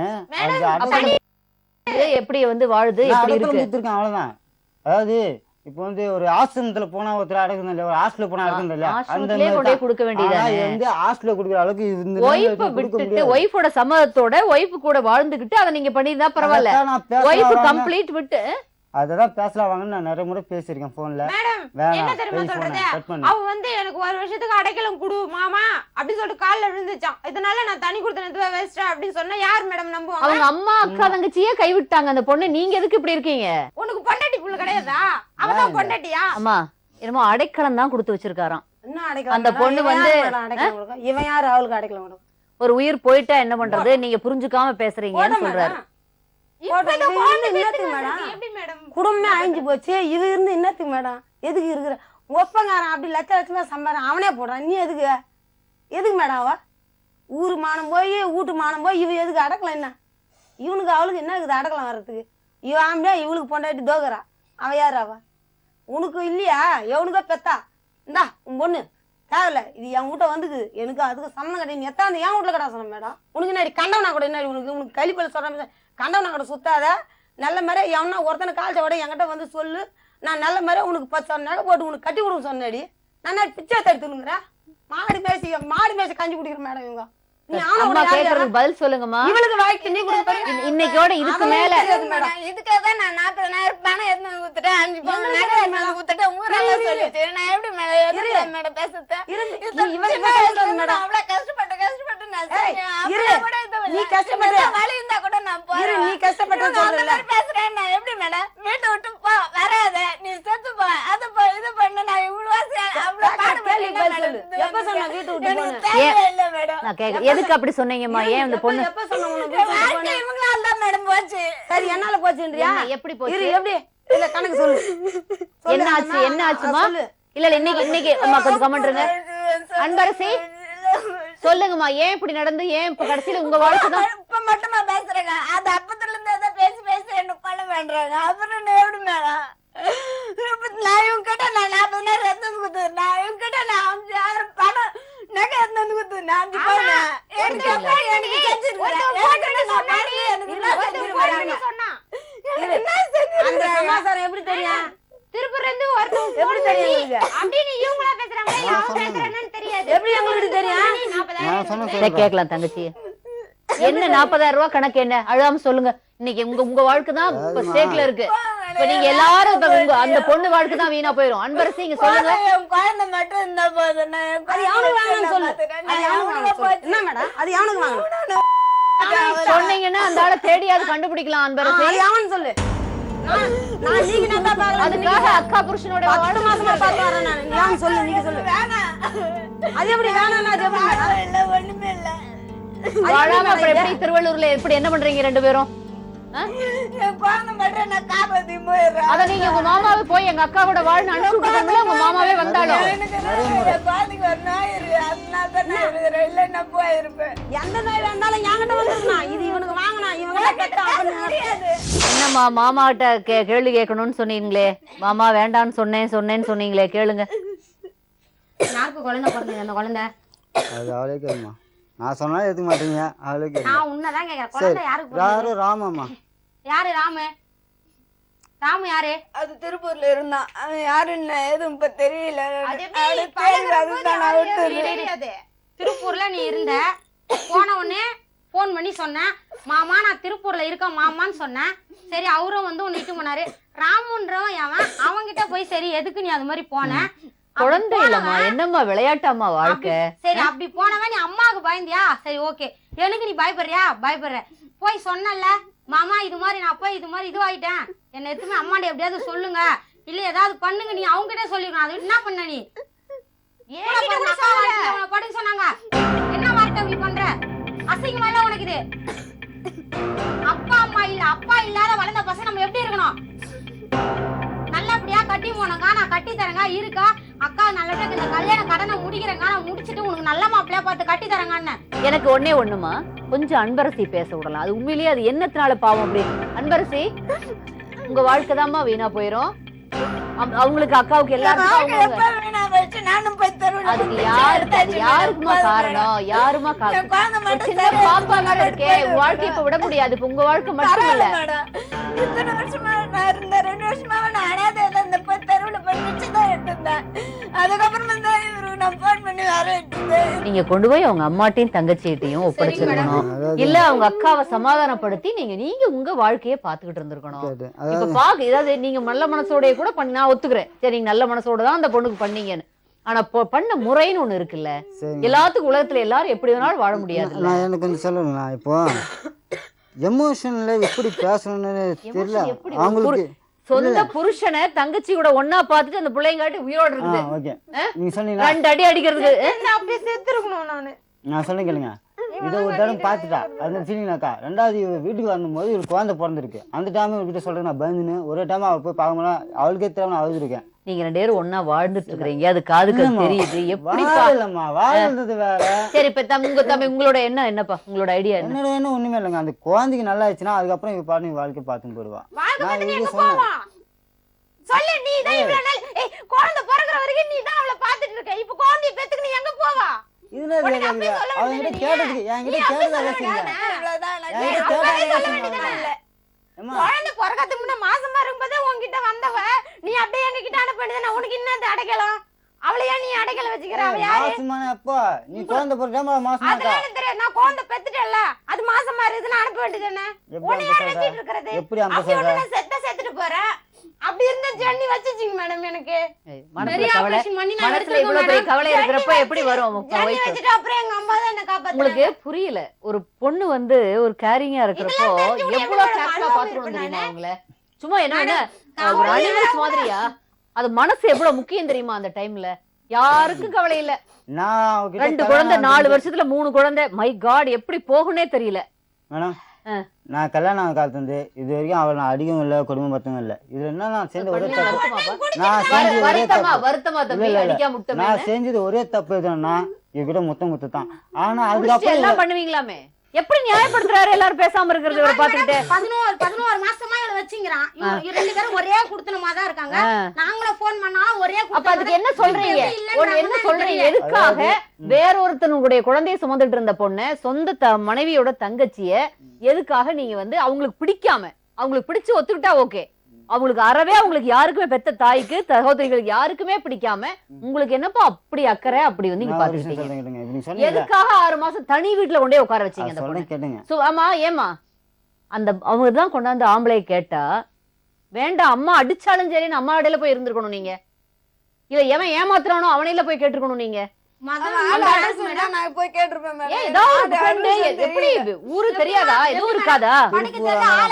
எப்படி வந்து வாழுது எப்படி இருக்கு அவ்வளவுதான். அதாவது இப்ப வந்து ஒரு ஆசிரமத்துல போனா ஒருத்தர் அடக்குது இல்ல, ஒரு ஹாஸ்டல்ல போனா அடக்குது இல்ல, அந்த கொடுக்க வேண்டியது வந்து ஹாஸ்டல்ல குடுக்குற அளவுக்கு ஒய்ஃபை விட்டுட்டு ஒய்ஃபோட சம்மதத்தோட ஒய்ஃப் கூட வாழ்ந்துகிட்டு அதை நீங்க பண்ணிருந்தா பரவாயில்ல. ஒய்ஃப் கம்ப்ளீட் விட்டு அததான் பேசலாம் வாங்கன்னு நான் நிறைய முறை பேசியிருக்கேன் போன்ல. என்ன தெரியுமா சொல்றது? அவ வந்து எனக்கு ஒரு வருஷத்துக்கு அடைக்கலம் குடு மாமா அப்படி சொல்லிட்டு கால்ல விழுந்துச்சான். இதனால நான் தனி கொடுத்தனதுவா வேஸ்டா அப்படின்னு சொன்னா யார் மேடம் நம்புவாங்க? அவங்க அம்மா அக்கா தங்கச்சியே கைவிட்டாங்க அந்த பொண்ணு. நீங்க எதுக்கு இப்படி இருக்கீங்க? உனக்கு பொண்டாட்டி புள்ள கிடையாதா? அவதான் பொண்டாட்டியா? அம்மா என்னமோ அடைக்கலம் தான் கொடுத்து வச்சிருக்காராம். என்ன அடைக்கலம்? அந்த பொண்ணு வந்து இவன் யாரு அவளுக்கு அடைக்கலம் கொடுக்கும்? ஒரு உயிர் போயிட்டா என்ன பண்றது? நீங்க புரிஞ்சுக்காம பேசுறீங்கன்னு சொல்றாரு. குடும்பமே அழிஞ்சு போச்சு. இது இருந்து என்னத்துக்கு மேடம்? எதுக்கு இருக்கிற ஒப்பங்காரன் அப்படி லட்சமா சம்பாரம் அவனே போடுறான். நீ எதுக்கு மேடம்? அவ ஊரு மானம் போய் வீட்டு மானம் போய் இவ எதுக்கு அடக்கலாம்? என்ன இவனுக்கு அவளுக்கு என்ன இருக்குது அடக்கலாம் வர்றதுக்கு? இவ ஆம்பியா இவளுக்கு பொண்டாட்டி தோக்குறா. அவ யாரு? அவ உனக்கு இல்லையா? எவனுக்கோ பெத்தா இந்தா உன் பொண்ணு தேவையில்ல. இது என் வீட்டை வந்துக்குது, எனக்கு அதுக்கு சம்மந்தம் கிடையாது. எத்தான் என் வீட்டுல கடை சொன்ன மேடம். உனக்கு என்ன கண்டவனா கூட என்ன உனக்கு கழிப்பல சொல்ற கண்டவனா கூட சுத்தாத. நல்ல மாதிரி எவனா ஒருத்தனை கால்ச்ச விட என்கிட்ட வந்து சொல்லு. நான் நல்ல மாதிரி உனக்கு 10 நகை போட்டு உனக்கு கட்டி கொடுக்க சொன்னடி. நான் பிச்சை தடுத்துனுங்கிறா. மாடி மேய்ச்சி கஞ்சி குடிக்கிற மேடம் இவங்க. பதில் சொல்லுங்கம்மா. இவளுக்கு வாய்க்கு நீ கொடுக்க இன்னைக்கோட இதுக்கு மேல இதுக்காக நான் 40,000 பணம் எடுத்து கொடுத்துட்டேன். 5 பவுன் நகை ஊத்துட்டு ஊரெல்லாம் சொல்லிட்டு நான் எப்படி மேடம் மேடம் பேசுறது அவ்வளவு கஷ்டப்பட்டு நான் நீ கஷ்டப்பட்டு வழி இருந்தா கூட நான் நீ கஷ்டப்பட்டு சொல்றல பேசுறேன் நான் எப்படி மேடம் வீட்டை விட்டு போ வராத நீ செத்து போ அது போ இது பண்ண நான் இவ்வளவு அவ்வளவு பாடுபட்டு எப்ப சொன்ன வீட்டு விட்டு போன இல்ல மேடம் நான் கேட்க எதுக்கு அப்படி சொன்னீங்கம்மா? ஏன் அந்த பொண்ணு எப்ப சொன்ன உனக்கு வீட்டு விட்டு போன இவங்களால தான் மேடம் போச்சு சரி என்னால போச்சுன்றியா என்ன, எப்படி போச்சு? இரு எப்படி இல்ல கணக்கு சொல்லு என்ன ஆச்சு? என்ன ஆச்சுமா? இல்ல இல்ல இன்னைக்கு அம்மா கொஞ்சம் கமெண்ட்ருங்க. அன்பரசி சொல்லுங்கம்மா, ஏன் இப்படி நடந்து, ஏன் இப்ப கடைசியில உங்க வாழ்க்கை தான் இப்ப மட்டுமா பேசுறேங்க? அது அப்பத்துல இருந்து ஏதோ பேசி என்ன கொலை பண்றாங்க. அப்புறம் நான் எப்படி மேடம் நான் இவங்க கிட்ட நான் 40,000 எடுத்து கொடுத்து நான் இவங்க கிட்ட நான் 5,000 பணம் நகை எடுத்து கொடுத்து நான் 5 பவுன் எனக்கு அந்த சமாசாரம் எப்படி தெரியும்? திருப்பூர்ல இருந்து ஒருத்தன் எப்படி தெரியும்? அப்படின்னு இவங்களா பேசுறாங்க, அவங்க பேசுறாங்கன்னு தெரியாது. எப்படி உங்களுக்கு தெரியும்? நான் சொன்ன சரி, கேட்கலாம் தங்கச்சி. என்ன 40,000 ரூபாய் கணக்கு என்ன? அழுகாம சொல்லுங்க. இன்னைக்கு உங்க வாழ்க்கை தான் இப்ப ஸ்டேக்ல இருக்கு. இப்ப நீங்க எல்லாரும் இப்ப உங்க அந்த பொண்ணு வாழ்க்கை தான் வீணா போயிரும். அன்பரசி இங்க சொல்லுங்க. என் குழந்தை மட்டும் இருந்தா போதும். அது அவனுக்கு வாங்கணும்னு சொல்லு. அது அவனுக்கு வாங்கணும்னு சொல்லு. என்ன மேடம்? அது அவனுக்கு வாங்கணும். சொன்னீங்கன்னா அந்த ஆளை தேடியாவது கண்டுபிடிக்கலாம். அன்பரசி அது அவன் சொல்லு. நான் நீங்க நல்லா பாக்கல. அதுக்காக அக்கா புருஷனோட 10 மாசமா பாத்து வரேன் நான். நீ அவன் சொல்லு, நீங்க சொல்லு. அது எப்படி வேணாம்னா அது எப்படி மேடம்? இல்ல ஒண்ணுமே இல்ல. வாழாம அப்புறம் எப்படி திருவள்ளூர்ல எப்படி என்ன பண்றீங்க ரெண்டு பேரும்? என் குழந்தை மட்டும் நான் காப்பாத்தி போயிடுறேன். அத நீங்க உங்க மாமாவை போய் எங்க அக்கா கூட வாழ்னு அனுப்பிவிட்டுருக்கீங்களா? உங்க மாமாவே வந்தாலும் எனக்கு என் குழந்தைக்கு ஒரு நோய் இருக்கு. அதனால தான் நான் இருக்கிறேன். இல்ல நான் போயிருப்பேன். எந்த நோய் வந்தாலும் என்கிட்ட வந்துருந்தான். இது இவனுக்கு வாங்கணும். இவங்க கெட்ட முடியாது. என்னம்மா மாமா கிட்ட கேள்வி கேட்கணும்னு சொன்னீங்களே? மாமா வேண்டான்னு சொன்னேன்னு சொன்னீங்களே, கேளுங்க. யாருக்கு குழந்தை பிறந்தது? அந்த குழந்தை அது அவளே கேளுமா. நான் சொன்னாலும் எடுத்துக்க மாட்டீங்க, அவளே கேளு. நான் உன்னதான் கேக்குறேன். சரி, குழந்தை யாருக்கு பிறந்தது? யாரு? ராமாமா. யாரு ராமு? ராமு யாரு? அது திருப்பூர்ல இருந்தான். அவன் யாருன்னு எதுவும் இப்ப தெரியல. அது எப்படி பழகுறப்போ யாரையும் தெரியாது. திருப்பூர்ல நீ இருந்த, போன உடனே போன் பண்ணி சொன்னேன், மாமா நான் திருப்பூர்ல இருக்கேன் மாமான்னு சொன்னேன். சரி, அவரும் வந்து உன்னை இட்டு போனாரு. ராமுன்றவன் அவன்கிட்ட போய் சரி எதுக்கு நீ அது மாதிரி போன? குழந்தை இல்லம்மா, என்னம்மா விளையாட்டாமா வாழ்க்கை? சரி, அப்படி போனவன் நீ அம்மாவுக்கு பயந்தியா? சரி ஓகே, எனக்கு நீ பயப்படுறியா? பயப்படுற. போய் சொன்னல மாமா இது மாதிரி நான் போய் இது மாதிரி இதுவாயிட்டேன், என்ன எதுவுமே அம்மாண்ட எப்படியாவது சொல்லுங்க, இல்ல ஏதாவது பண்ணுங்க. நீ அவங்க கிட்ட சொல்லிருக்கணும். அது என்ன பண்ண நீ? படுக்க சொன்னாங்க. என்ன வார்த்தை அப்படி பண்ற? அசிங்கமா இல்ல உனக்கு இது? அப்பா அம்மா இல்ல, அப்பா இல்லாத வளர்ந்த பசங்க நம்ம எப்படி இருக்கணும்? நல்லபடியா கட்டி போனங்க, நான் கட்டி தரேங்க இருக்கா அக்கா, நல்ல இந்த கல்யாண கடனை முடிக்கிறேங்க, நான் முடிச்சிட்டு உனக்கு நல்ல மாப்பிள்ளையா பார்த்து கட்டி தரேங்கன்னு. எனக்கு ஒண்ணுமா, கொஞ்சம் அன்பரசி பேச விடலாம். அது உண்மையிலேயே அது என்னத்தினால பாவம் அப்படி? அன்பரசி, உங்க வாழ்க்கை தான்மா வீணா போயிரும். அவங்களுக்கு அக்காவுக்கு எல்லாருக்கும் அதுக்கு யாருக்குமா காரணம்? யாருமா காரணம்? சின்ன பாப்பா மாதிரி இருக்கே, வாழ்க்கை இப்ப விட முடியாது. இப்ப உங்க வாழ்க்கை மட்டும் இல்ல. இத்தனை வருஷமா நான் இருந்த 2 வருஷமா நான் அனாதையில இந்த தெருவுல போய் நிச்சயதான் எடுத்திருந்தேன். அதுக்கப்புறமா தான் இவருக்கு நான் போன் பண்ணி வர எடுத்தேன். நீங்க கொண்டு போய் அவங்க அம்மாட்டையும் தங்கச்சிட்டையும் ஒப்படைச்சிருக்கணும். இல்ல அவங்க அக்காவை சமாதானப்படுத்தி நீங்க உங்க வாழ்க்கைய பாத்துக்கிட்டு இருந்திருக்கணும். இப்ப ஏதாவது நீங்க நல்ல மனசோடய கூட பண்ண நான் ஒத்துக்கிறேன். சரி, நீங்க நல்ல மனசோட தான் அந்த பொண்ணுக்கு பண்ணீங்கன்னு. ஆனா பண்ண முறைன்னு ஒண்ணு இருக்குல்ல. எல்லாத்துக்கும் உலகத்துல எல்லாரும் எப்படி வேணாலும் வாழ முடியாது. நான் எனக்கு கொஞ்சம் சொல்லணும்னா, இப்போ எமோஷன்ல எப்படி பேசணும்னு தெரியல அவங்களுக்கு. சொந்த புருஷனை தங்கச்சி கூட ஒன்னா பாத்துட்டு அந்த பிள்ளைங்காட்டி உயிரோட இருக்குது. ஓகே, நீங்க சொன்னீங்க 2 அடி அடிக்கிறதுக்கு அப்படியே செத்து இருக்கணும். நான் சொன்னேன் கேளுங்க. இதை ஒரு தடவை பார்த்துட்டா அது சொன்னீங்கனாக்கா, 2வது வீட்டுக்கு வரும்போது ஒரு குழந்தை பிறந்திருக்கு. அந்த டைம் இவர்கிட்ட சொல்றேன் நான் பயந்துன்னு ஒரே டைம் அவள் போய் பார்க்கணும். அவளுக்கே தேவை நான் அழுதுருக்கேன். நீங்க 2 பேரும் ஒன்னா வாழ்ந்துட்டு இருக்கிறீங்க, அது காதுக்கு தெரியுது. எப்படி இல்லம்மா, வாழ்ந்தது வேற. சரி, இப்ப உங்களோட என்னப்பா உங்களோட ஐடியா என்ன? என்னோட என்ன ஒண்ணுமே இல்லைங்க. அந்த குழந்தைக்கு நல்லா ஆயிடுச்சுன்னா அதுக்கப்புறம் இவ பாட்டு வாழ்க்கை பார்த்துன்னு போயிடுவா. நான் இவங்க சொன்னேன் சொல்லு, நீ தான் இவ்வளவு நாள் குழந்தை பிறகுற வரைக்கும் நீ தான் அவளை பாத்துட்டு இருக்க. இப்ப குழந்தைய பெத்துக்கு நீ எங்க போவா? இதுல அவங்கிட்ட கேட்டதுக்கு என்கிட்ட கேட்டதாக குழந்தை பிறக்கிறதுக்கு முன்ன மாசமா இருக்கும்போதே உன்கிட்ட வந்தவ நீ அப்படியே எங்க கிட்ட அனுப்பிடுது. உனக்கு இன்னும் அடைக்கலாம். அவளையா நீ அடைக்கல வச்சுக்கிற? அவ யாரு? மாசமான அப்பா நீ குழந்தை பிறகு மாசமா அதனால தெரியும். நான் குழந்தை பெத்துட்டேன்ல, அது மாசமா இருக்குதுன்னு அனுப்ப வேண்டியது என்ன? உன்னை யார் நினைச்சிட்டு இருக்கிறது? எப்படி அந்த அப்படி ஒண்ணு செத்துட்டு போற. அப்படி இருந்தா ஜன்னி வச்சுச்சிங்க மேடம் எனக்கு. மனசுல பெரிய கவலை, ஆபரேஷன் பண்ணி நான் மனசுல இவ்வளவு பெரிய கவலை இருக்கிறப்ப எப்படி வரும் ஜன்னி wife? வச்சிட்டு அப்புறம் எங்க அம்மா தான் என்ன காப்பாத்துறாங்க. உங்களுக்கு புரியல, ஒரு பொண்ணு வந்து ஒரு கேரிங்கா இருக்கிறப்போ எவ்வளவு கேர்ஃபுல்லா பாத்துக்கணும் தெரியுமா அவங்கள? சும்மா என்ன ஒரு அனிமல்ஸ் மாதிரியா? அது மனசு எவ்வளவு முக்கியம் தெரியுமா அந்த டைம்ல? யாருக்கும் கவலை இல்ல. நான் அவகிட்ட 2 குழந்தை, 4 வருஷத்துல 3 குழந்தை. மை காட், எப்படி போகுனே தெரியல. மேடம் நான் கல்யாணம் காலத்துலேருந்து இது வரைக்கும் அவளை நான் அடிக்கவும் இல்லை, குடும்பம் பத்தவும் இல்லை. இதுல என்ன நான் செஞ்ச ஒரே தப்பு, நான் செஞ்சது ஒரே வருத்தமா தம்பி, இல்ல, இல்ல. அடிக்காம விட்டோமே. நான் செஞ்சது ஒரே தப்பு எதுன்னா இவகிட்ட முத்தம் குத்துதான். ஆனா முடிச்சுட்டு அதுக்கப்புறம் எல்லாம் பண்ணுவீங்களாமே. எப்படி நியாயப்படுத்துறாரு எல்லாரும் பேசாம இருக்கிறது இவரை பாத்துக்கிட்டு? 11 மாசமா இவளை வச்சுங்கிறான். இவங்க 2 பேரும் ஒரே குடுத்தனமா தான் இருக்காங்க. நாங்களும் போன் பண்ணாலும் ஒரே அப்ப அதுக்கு என்ன சொல்றீங்க? என்ன சொல்றீங்க? எதுக்காக வேறொருத்தனுடைய குழந்தைய சுமந்துட்டு இருந்த பொண்ணு சொந்த மனைவியோட தங்கச்சிய எதுக்காக நீங்க வந்து அவங்களுக்கு பிடிக்காம, அவங்களுக்கு பிடிச்சு ஒத்துக்கிட்டா ஓகே, அவங்களுக்கு அறவே அவங்களுக்கு யாருக்குமே, பெத்த தாய்க்கு சகோதரிகளுக்கு யாருக்குமே பிடிக்காம உங்களுக்கு என்னப்பா அப்படி அக்கறை அப்படி வந்து நீங்க பாத்துக்கிட்டீங்க? எதுக்காக 6 மாசம் தனி வீட்டுல கொண்டே உட்கார வச்சீங்க அந்த பொண்ணு? கேட்டுங்க. ஆமா, ஏமா அந்த அவங்க தான் கொண்டாந்து ஆம்பளைய கேட்டா வேண்டாம் அம்மா அடிச்சாலும் சரின்னு அம்மா இடையில போய் இருந்திருக்கணும் நீங்க. இல்ல எவன் ஏமாத்துறானோ அவனையில போய் கேட்டிருக்கணும் நீங்க. நான் போய் கேட்டிருப்பேன் மேடம். ஏன் ஏதாவது ஒரு friend, எப்படி ஊரு தெரியாதா? எதுவும் இருக்காதா?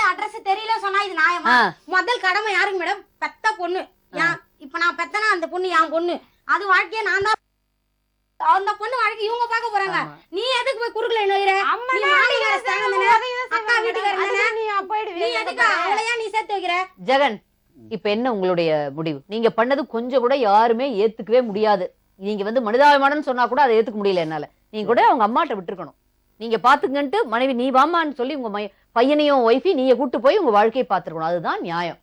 அட்ரஸ் தெரியல சொன்னா இது நியாயமா? முதல் கடமை யாருக்கு மேடம்? பெத்த பொண்ணு. இப்ப நான் பெத்தனா அந்த பொண்ணு என் பொண்ணு. அது வாழ்க்கைய நான் தான், அந்த பொண்ணு வாழ்க்கை இவங்க பாக்க போறாங்க. நீ எதுக்கு போய் குறுக்கல நோயிற? அக்கா வீட்டுக்காரங்க நீ எதுக்கு அவளையா நீ சேர்த்து வைக்கிற? ஜெகன், இப்ப என்ன உங்களுடைய முடிவு? நீங்க பண்ணது கொஞ்சம் கூட யாருமே ஏத்துக்கவே முடியாது. நீங்க வந்து மனிதாபிமானம் சொன்னா கூட அதை ஏத்துக்க முடியல என்னால. நீங்க கூட அவங்க அம்மாட்ட விட்டுருக்கணும். நீங்க பாத்துக்கன்ட்டு மனைவி நீ வாமான்னு சொல்லி உங்க பையனையும் ஒய்ஃபி நீங்க கூட்டு போய் உங்க வாழ்க்கையை பாத்துருக்கணும். அதுதான் நியாயம்.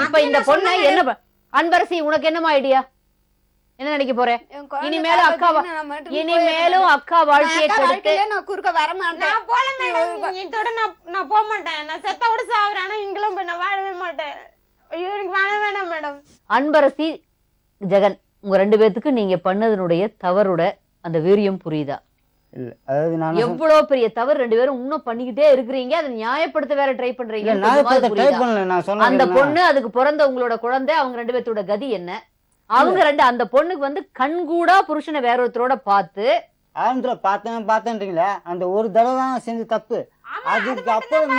இப்ப இந்த பொண்ணு என்ன அன்பரசி, உனக்கு என்னமா ஐடியா? என்ன நினைக்க போற? இனிமேலும் அக்கா வாழ்க்கையை கெடுத்து நான் குறுக்க வர மாட்டேன். நான் போல மேடம், இதோட நான் போக மாட்டேன். நான் செத்தா கூட சாவுறேன், ஆனா இங்களும் போய் நான் வாழவே மாட்டேன். ஐயோ எனக்கு வேணாம் மேடம். அன்பரசி, ஜெகன், உங்க 2 பேத்துக்கு நீங்க பண்ணதனுடைய தவறுட அந்த வீரியம் புரியுதா? இல்ல, அதாவது நான் எவ்வளவு பெரிய தவறு 2 பேரும் இன்னும் பண்ணிக்கிட்டே இருக்கிறீங்க. அதை நியாயப்படுத்த வேற ட்ரை பண்றீங்க. அந்த பொண்ணு, அதுக்கு பிறந்த உங்களோட குழந்தை, அவங்க 2 பேத்தோட கதி என்ன? அவங்க அந்த பொண்ணுக்கு வந்து கண்கூடா புருஷனை வேற ஒருத்தரோட பார்த்து ஆரம்பத்துல பார்த்தேன்றீங்களே, அந்த ஒரு தடவை தான் செஞ்ச தப்பு. அதுக்கப்புறம்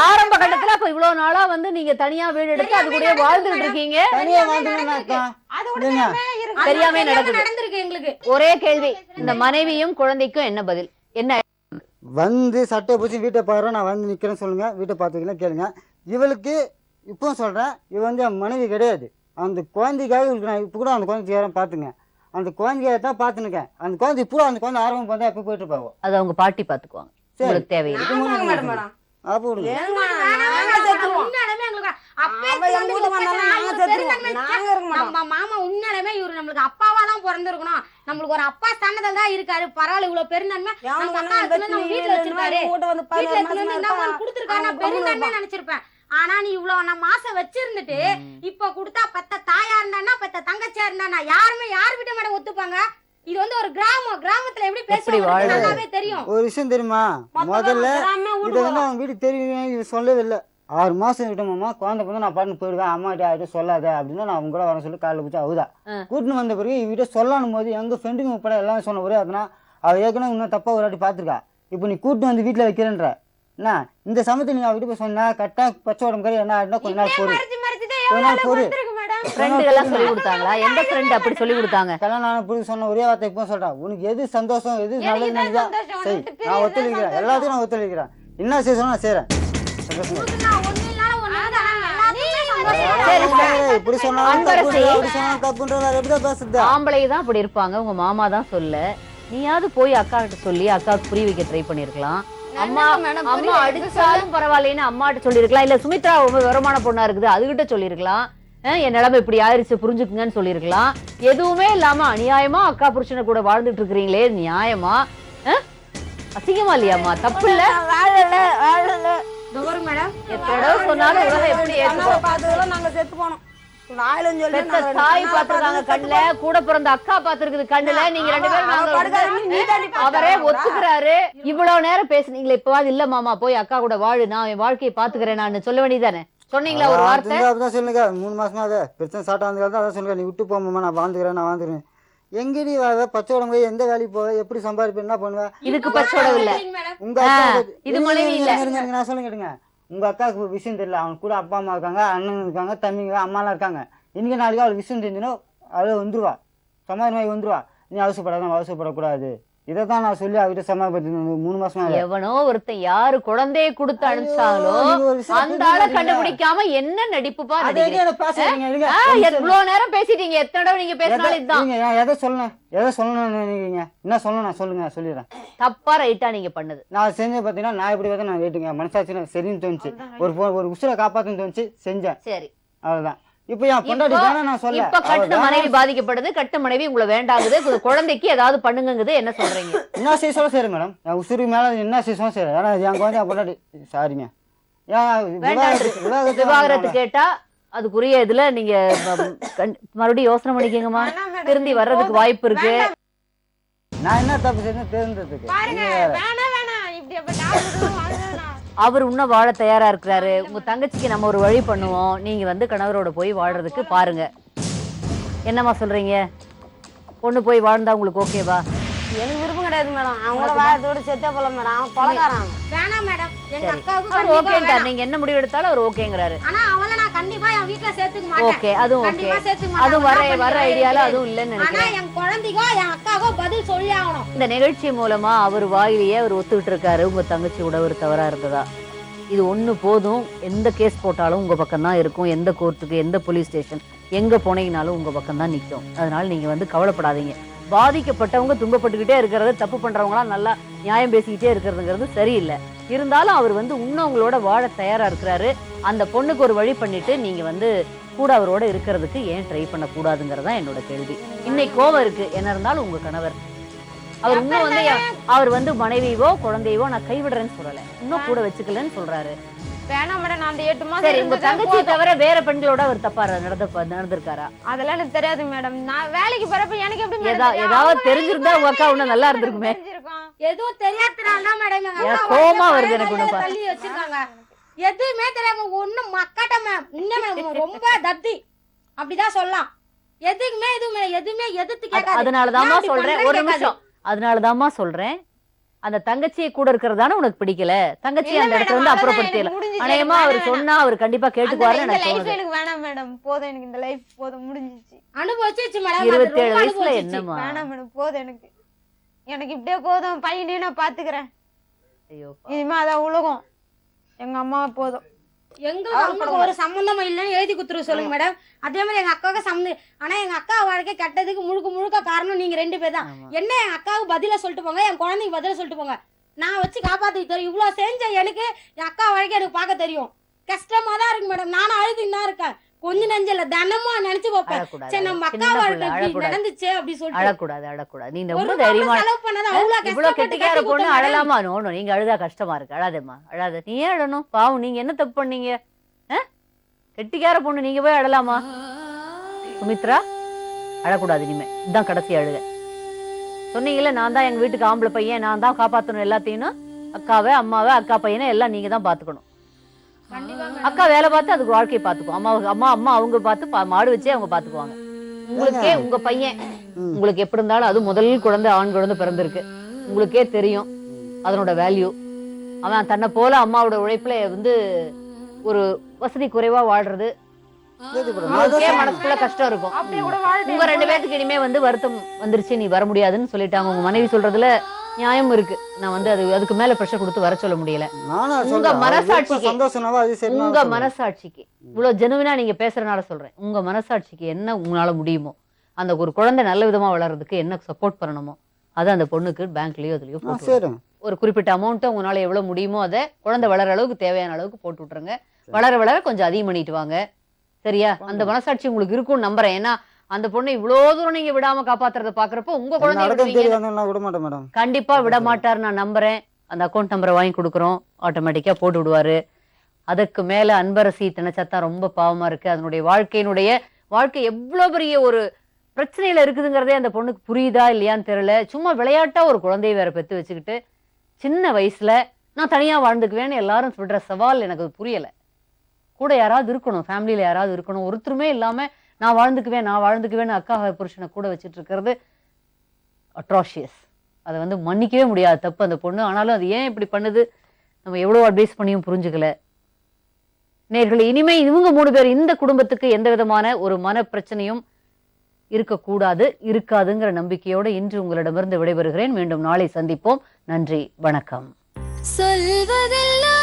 ஆரம்ப கட்டத்துல அப்ப இவ்வளவு நாளா வந்து நீங்க தனியா வீடு எடுத்து அது கூட வாழ்ந்துட்டு இருக்கீங்க. தெரியாம நடந்திருக்கு எங்களுக்கு. ஒரே கேள்வி, இந்த மனைவியும் குழந்தைக்கும் என்ன பதில்? என்ன வந்து சட்டை பூச்சி வீட்டை பாரு, நான் வந்து நிக்கிறேன்னு சொல்லுங்க, வீட்டை பார்த்துக்கலாம் கேளுங்க. இவளுக்கு இப்போ சொல்றேன், இவ வந்து என் மனைவி கிடையாது. அந்த குழந்தைக்காக இவளுக்கு நான் இப்போ கூட அந்த குழந்தைக்காக பார்த்துங்க, அந்த குழந்தைய தான் பார்த்துனுக்கேன். அந்த குழந்தை இப்போ அந்த குழந்தை ஆரம்பம் பார்த்தா எப்போ போயிட்டு இருப்பாங்க. அது அவங்க பாட்டி பார்த்துக்குவாங்க. உங்களுக்கு தேவையில்லை. அப்போ மாமா உண்மையாலுமே இவரு நம்மளுக்கு அப்பாவா தான் பிறந்திருக்கணும். நம்மளுக்கு ஒரு அப்பா ஸ்தானத்துல தான் இருக்காரு. பரவாயில்ல, இவ்வளவு பெருந்தன்மை நம்ம வீட்டுல வச்சிருக்காரு. கொடுத்துருக்காரு, நான் பெருந்தன்மை நினைச்சிருப்பேன். ஆனா நீ இவ்வளவு நான் மாசம் வச்சிருந்துட்டு இப்ப கொடுத்தா பெத்த தாயா இருந்தானா பெத்த தங்கச்சியா இருந்தானா யாருமே யார் வீட்டு மேடம் ஒத்துப்பாங்க? இது வந்து ஒரு கிராமத்துல எப்படி பேசுவாங்க நல்லாவே தெரியும். ஒரு விஷயம் தெரியுமா, முதல்ல இது வந்து அவங்க வீட்டுக்கு தெரியும், இது சொல்லவே இல்லை. 6 மாசம் விட்டோம்மா, குழந்தை வந்து நான் பாட்டு போயிடுவேன், அம்மாட்ட யார்கிட்ட சொல்லாத அப்படின்னு நான் அவங்க கூட வர சொல்லி காலையில் பிடிச்சா அவுதா கூட்டின்னு வந்த பிறகு இவகிட்ட சொல்லணும் போது எங்க ஃப்ரெண்டுங்க உட்பட எல்லாம் சொன்ன ஒரே அதுனா அவ ஏற்கனவே இன்னும் தப்பா ஒரு வாட்டி பார்த்துருக்கா. இப்போ நீ கூட்டின்னு வந்து வீட்டில் வைக்கிறேன்ற என்ன இந்த சமயத்தில் நீ அவகிட்ட போய் சொன்னா கரெக்டா பச்சை உடம்பு கறி என்ன ஆகிட்டா கொஞ்ச நாள் போரு சொல்லி கொடுத்தாங்களா? எந்த ஃப்ரெண்ட் அப்படி சொல்லி கொடுத்தாங்க? கல்யாணம் ஆன புரிஞ்சு சொன்ன ஒரே வார்த்தை இப்போ சொல்றா, உனக்கு எது சந்தோஷம் எது நல்லது நினைச்சா சரி, நான் ஒத்துழைக்கிறேன், எல்லாத்தையும் நான் ஒத்துழைக்கிறேன், என்ன செய்ய சொன்னா நான் செய்யறேன். ஆம்பளை தான் அப்படி இருப்பாங்க, உங்க மாமா தான் சொல்ல. நீயாவது போய் அக்கா கிட்ட சொல்லி அக்காவுக்கு புரிய வைக்க ட்ரை பண்ணிருக்கலாம். அம்மா அடிச்சாலும் பரவாயில்லைன்னு அம்மாட்ட சொல்லிருக்கலாம். இல்ல சுமித்ரா ரொம்ப விவரமான பொண்ணா இருக்குது அதுகிட்ட சொல்லிருக்கலாம். என் நிலைமை இப்படி ஆயிடுச்சு புரிஞ்சுக்குங்கன்னு சொல்லிருக்கலாம். எதுவுமே இல்லாம அநியாயமா அக்கா புருஷனை கூட வாழ்ந்துட்டு இருக்கிறீங்களே, நியாயமா? அசிங்கமா இல்லையாம்மா? தப்பு இல்ல? மேடம் எத்தனை சொன்னாலும் உலகம் எப்படி நாங்க செத்து போனோம். ஆயிரம் சொல்லி பெத்த தாய் பாத்துருக்காங்க கண்ணுல, கூட பிறந்த அக்கா பாத்துருக்குது கண்ணுல. நீங்க 2 பேரும் அவரே ஒத்துக்கிறாரு. இவ்வளவு நேரம் பேசுனீங்களே, இப்பவாது இல்ல மாமா போய் அக்கா கூட வாழு, நான் என் வாழ்க்கையை பாத்துக்கிறேன் நான் சொல்ல வேண்டியதானே? சொன்னீங்களா ஒரு வார்த்தை? அப்படிதான் சொல்லுங்க. 3 மாசமா பிரச்சனை ஸ்டார்ட் ஆனதுக்காக தான் அதான் சொல்லுங்க, நீ விட்டு போமாமா, நான் வாழ்ந்துக்கிறேன். எங்கடி பச்சை உடம்பு எந்த வேலைக்கு போவ, எப்படி சம்பாதிப்பேன், என்ன பண்ணுவேன்? இதுக்கு பச்சை உடம்பு இல்ல, உங்க அக்கா இது மனைவி இல்ல. நான் சொல்லுங்க கேட்டுங்க, உங்க அக்காவுக்கு விஷயம் தெரியல. அவங்க கூட அப்பா அம்மா இருக்காங்க, அண்ணன் இருக்காங்க, தம்பிங்க அம்மாலாம் இருக்காங்க. இன்னைக்கு நாளைக்கு அவளுக்கு விஷயம் தெரிஞ்சுன்னா அவளே வந்துருவா, சமாதானமாகி வந்துருவா. நீ அவசரப்படக்கூடாது. இதைதான் நான் சொல்லி அவர்கிட்ட சமாதானப்படுத்தி 3 மாசமா. எவனோ ஒருத்தன் யாரு குழந்தையை கொடுத்து அனுப்பிச்சாலோ அந்த ஆளை கண்டுபிடிக்காம என்ன நடிப்பு பாரு. எவ்வளவு நேரம் பேசிட்டீங்க, எத்தனை தடவை நீங்க பேசினாலும் இதுதான். எதை சொல்லணும் நினைக்கிறீங்க? என்ன சொல்லணும் சொல்லுங்க, சொல்லிடுறேன். தப்பா ரைட்டா நீங்க பண்ணது நான் செஞ்ச பாத்தீங்கன்னா, நான் எப்படி பார்த்தா நான் கேட்டுங்க, மனசாட்சி சரின்னு தோணுச்சு, ஒரு உசுரை காப்பாத்துன்னு தோணுச்சு, செஞ்சேன். சரி, அவ்வளவுதான். இப்ப என் பொண்டாட்டி நான் சொல்ல, இப்ப கட்ட மனைவி பாதிக்கப்படுது, கட்ட மனைவி உங்களை வேண்டாங்குது, குழந்தைக்கு ஏதாவது பண்ணுங்கிறது, என்ன சொல்றீங்க? என்ன செய்ய சரி மேடம், என் உசுருக்கு மேல என்ன செய்ய சரி. ஏன்னா என் குழந்தை என் பொண்டாட்டி சாரிங்க, விவாகரத்து கேட்டா அதுக்குரிய இதுல நீங்க மறுபடியும் யோசனை பண்ணிக்கங்கம்மா, திருந்தி வர்றதுக்கு வாய்ப்பு இருக்கு. நான் என்ன தப்பு செய்யணும் தெரிஞ்சதுக்கு. அவர் இன்னும் வாழ தயாரா இருக்கிறாரு. உங்க தங்கச்சிக்கு நம்ம ஒரு வழி பண்ணுவோம், நீங்க கணவரோட போய் வாழ்றதுக்கு பாருங்க. என்னம்மா சொல்றீங்க? பொண்ணு போய் வாழ்ந்தா உங்களுக்கு ஓகேவா? எனக்கு விருப்பம் கிடையாது மேடம். அவங்களோட வாழத்தோட செத்தே போல மேடம். அவன் கொலைகாரன். வேணாம் மேடம், எங்க அக்காவுக்கு அவர் ஓகேங்கா. நீங்க என்ன முடிவு எடுத்தாலும் அவர் ஓகேங்கறாரு. ஆனா அவளை நான் கண்டிப்பா என் வீட்ல சேர்த்துக்க மாட்டேன். ஓகே, அதுவும் ஓகே. அது வர ஐடியால அதுவும் இல்லன்னு நினைக்கிறேன். ஆனா என் குழந்தைக்கோ என் அக்காவோ பதில் சொல்லி ஆகணும். இந்த நிகழ்ச்சி மூலமா அவர் வாயிலேயே அவர் ஒத்துக்கிட்டு இருக்காரு, உங்க தங்கச்சியோட ஒரு தவறா இருந்ததா. இது ஒண்ணு போதும். எந்த கேஸ் போட்டாலும் உங்க பக்கம் தான் இருக்கும். எந்த கோர்ட்டுக்கு, எந்த போலீஸ் ஸ்டேஷன் எங்க போனீங்கனாலும் உங்க பக்கம் தான் நிற்கும். அதனால நீங்க கவலைப்படாதீங்க. பாதிக்கப்பட்டவங்க துன்பப்பட்டுக்கிட்டே இருக்கிறது, தப்பு பண்றவங்களாம் நல்லா நியாயம் பேசிக்கிட்டே இருக்கிறதுங்கிறது சரியில்லை. இருந்தாலும் அவர் இன்னும் உங்களோட வாழ தயாரா இருக்கிறாரு. அந்த பொண்ணுக்கு ஒரு வழி பண்ணிட்டு நீங்க கூட அவரோட இருக்கிறதுக்கு ஏன் ட்ரை பண்ண கூடாதுங்கிறதா என்னோட கேள்வி. இன்னைக்கு கோவம் இருக்கு, என்ன இருந்தாலும் உங்க கணவர் அவர் இன்னும் அவர் மனைவியோ குழந்தையவோ நான் கைவிடுறேன்னு சொல்லல, இன்னும் கூட வச்சுக்கலன்னு சொல்றாரு. வேணாம் மேடம், நான் அந்த 8 மாசம் சரி, உங்க தங்கச்சி தவிர வேற பெண்களோட அவர் தப்பா நடந்திருக்காரா? அதெல்லாம் எனக்கு தெரியாது மேடம். நான் வேலைக்கு போறப்ப எனக்கு எப்படி ஏதாவது தெரிஞ்சிருந்தா உங்க அக்கா இன்னும் நல்லா இருந்திருக்குமே. எதுவும் தெரியாதனால மேடம் கோவமா வருது எனக்கு. தள்ளி வச்சிருக்காங்க, எதுவுமே தெரியாம ஒண்ணும் மக்கட்டமே இன்னும் ரொம்ப தத்தி அப்படிதான் சொல்லலாம். எதுவுமே எதிர்த்து கேட்காது. அதனாலதாம்மா சொல்றேன், ஒரு நிமிஷம். அதனாலதாம்மா சொல்றேன், அந்த தங்கச்சியை கூட இருக்கிறதான உனக்கு பிடிக்கல, தங்கச்சி அந்த இடத்துல அப்புறப்படுத்தல. அநேகமா அவர் சொன்னா அவர் கண்டிப்பா கேட்டுக்குவாரு. எனக்கு வேணாம் மேடம், போதும், எனக்கு இந்த லைஃப் போதும், முடிஞ்சிச்சு, அனுபவிச்சு மேடம். 27 வயசுல என்னமா வேணாம் மேடம், போதும், எனக்கு இப்படியே போதும். பையனையும் நான் பாத்துக்கிறேன். ஐயோ, இனிமே அதான் உலகம். எங்க அம்மா போதும். எங்களுக்கு ஒரு சம்பந்தம் இல்லைன்னு எழுதி குத்துரு சொல்லுங்க மேடம். அதே மாதிரி எங்க அக்காவுக்கு சம்மந்தம். ஆனா எங்க அக்கா வாழ்க்கை கெட்டதுக்கு முழுக்க காரணம் நீங்க 2 பேர் தான். என்ன என் அக்காவுக்கு பதில சொல்லிட்டு போங்க, என் குழந்தைக்கு பதில சொல்லிட்டு போங்க. நான் வச்சு காப்பாத்தி தெரியும். இவ்வளவு செஞ்ச எனக்கு என் அக்கா வாழ்க்கை எனக்கு பார்க்க தெரியும். கஷ்டமா தான் இருக்கு மேடம். நானும் அழுதுன்னு தான் இருக்கேன். கொஞ்சம் நெஞ்சல தினமும் நினைச்சு பார்ப்பேன், சரி நம்ம அக்கா வாழ்க்கை நடந்துச்சு அப்படி சொல்லிட்டு. அழக்கூடாது. நீங்க ரொம்ப தைரியமா இவ்வளவு கெட்டிக்கார பொண்ணு அழலாமா? நோனோ, நீங்க அழுதா கஷ்டமா இருக்கு. அழாதேம்மா, அழாத. நீ ஏன் அழணும்? பாவம், நீங்க என்ன தப்பு பண்ணீங்க? கெட்டிக்கார பொண்ணு நீங்க போய் அழலாமா? சுமித்ரா, அழக்கூடாது இனிமே. இதுதான் கடைசி அழுக. சொன்னீங்கல்ல, நான் தான் எங்க வீட்டுக்கு ஆம்பளை பையன், நான் தான் காப்பாற்றணும் எல்லாத்தையும். அக்காவை, அம்மாவை, அக்கா பையனை எல்லாம் நீங்க தான் பாத்துக்கணும். அக்கா வேலை பார்த்து அதுக்கு வாழ்க்கையை பாத்துக்குவோம். அம்மா அவங்க பார்த்து மாடு வச்சே அவங்க பாத்துக்குவாங்க. உங்களுக்கே உங்க பையன் உங்களுக்கு எப்படி இருந்தாலும், அது முதல் குழந்தை, ஆண் குழந்தை பிறந்திருக்கு, உங்களுக்கே தெரியும் அதனோட வேல்யூ. அவன் தன்னை போல அம்மாவோட உழைப்புல ஒரு வசதி குறைவா வாழ்றது மனசுக்குள்ள கஷ்டம் இருக்கும். உங்க 2 பேருக்கு இனிமே வருத்தம் வந்துருச்சு, நீ வர முடியாதுன்னு சொல்லிட்டாங்க. உங்க மனைவி சொல்றதுல நியாயம் இருக்கு. நான் அதுக்கு மேல பிரஷர் கொடுத்து வர சொல்ல முடியல. உங்க மனசாட்சிக்கு இவ்வளவு ஜெனுவினா நீங்க பேசுறதுனால சொல்றேன், உங்க மனசாட்சிக்கு என்ன உங்களால முடியுமோ, அந்த ஒரு குழந்தை நல்ல விதமா வளர்றதுக்கு என்ன சப்போர்ட் பண்ணணுமோ அதை அந்த பொண்ணுக்கு பேங்க்லயோ அதுலயோ போட்டு ஒரு குறிப்பிட்ட அமௌண்ட்டை உங்களால எவ்வளவு முடியுமோ அதை குழந்தை வளர அளவுக்கு தேவையான அளவுக்கு போட்டு விட்டுருங்க. வளர கொஞ்சம் அதிகம் பண்ணிட்டு வாங்க, சரியா? அந்த மனசாட்சி உங்களுக்கு இருக்கும்னு நம்புறேன். ஏன்னா அந்த பொண்ணை இவ்வளவு தூரம் நீங்க விடாம காப்பாத்துறத பாக்குறப்ப உங்க குழந்தை கண்டிப்பா விட மாட்டாரு நான் நம்புறேன். அந்த அக்கௌண்ட் நம்பரை வாங்கி கொடுக்குறோம், ஆட்டோமேட்டிக்கா போட்டு விடுவாரு. அதுக்கு மேல அன்பரசி நினைச்சாத்தான் ரொம்ப பாவமா இருக்கு. அதனுடைய வாழ்க்கையினுடைய வாழ்க்கை எவ்வளோ பெரிய ஒரு பிரச்சனையில இருக்குதுங்கிறதே அந்த பொண்ணுக்கு புரியுதா இல்லையான்னு தெரியல. சும்மா விளையாட்டா ஒரு குழந்தைய வேற பெற்று வச்சுக்கிட்டு சின்ன வயசுல நான் தனியா வாழ்ந்துக்குவேன்னு எல்லாரும் சொல்ற சவால் எனக்கு புரியல. கூட யாராவது இருக்கணும், ஃபேமிலியில யாராவது இருக்கணும். ஒருத்தருமே இல்லாம நான் வாழ்ந்துக்குவேன்னு அக்கா புருஷனை கூட வச்சுட்டு இருக்கிறது அட்ராஷியஸ். அதை வந்து மன்னிக்கவே முடியாது தப்பு அந்த பொண்ணு. ஆனாலும் அது ஏன் இப்படி பண்ணுது நம்ம எவ்வளோ அட்வைஸ் பண்ணியும் புரிஞ்சுக்கல. நேர்களே, இனிமே இவங்க 3 பேர் இந்த குடும்பத்துக்கு எந்த விதமான ஒரு மன பிரச்சனையும் இருக்காதுங்கிற நம்பிக்கையோடு இன்று உங்களிடமிருந்து விடைபெறுகிறேன். மீண்டும் நாளை சந்திப்போம். நன்றி, வணக்கம். சொல்வதெல்லாம்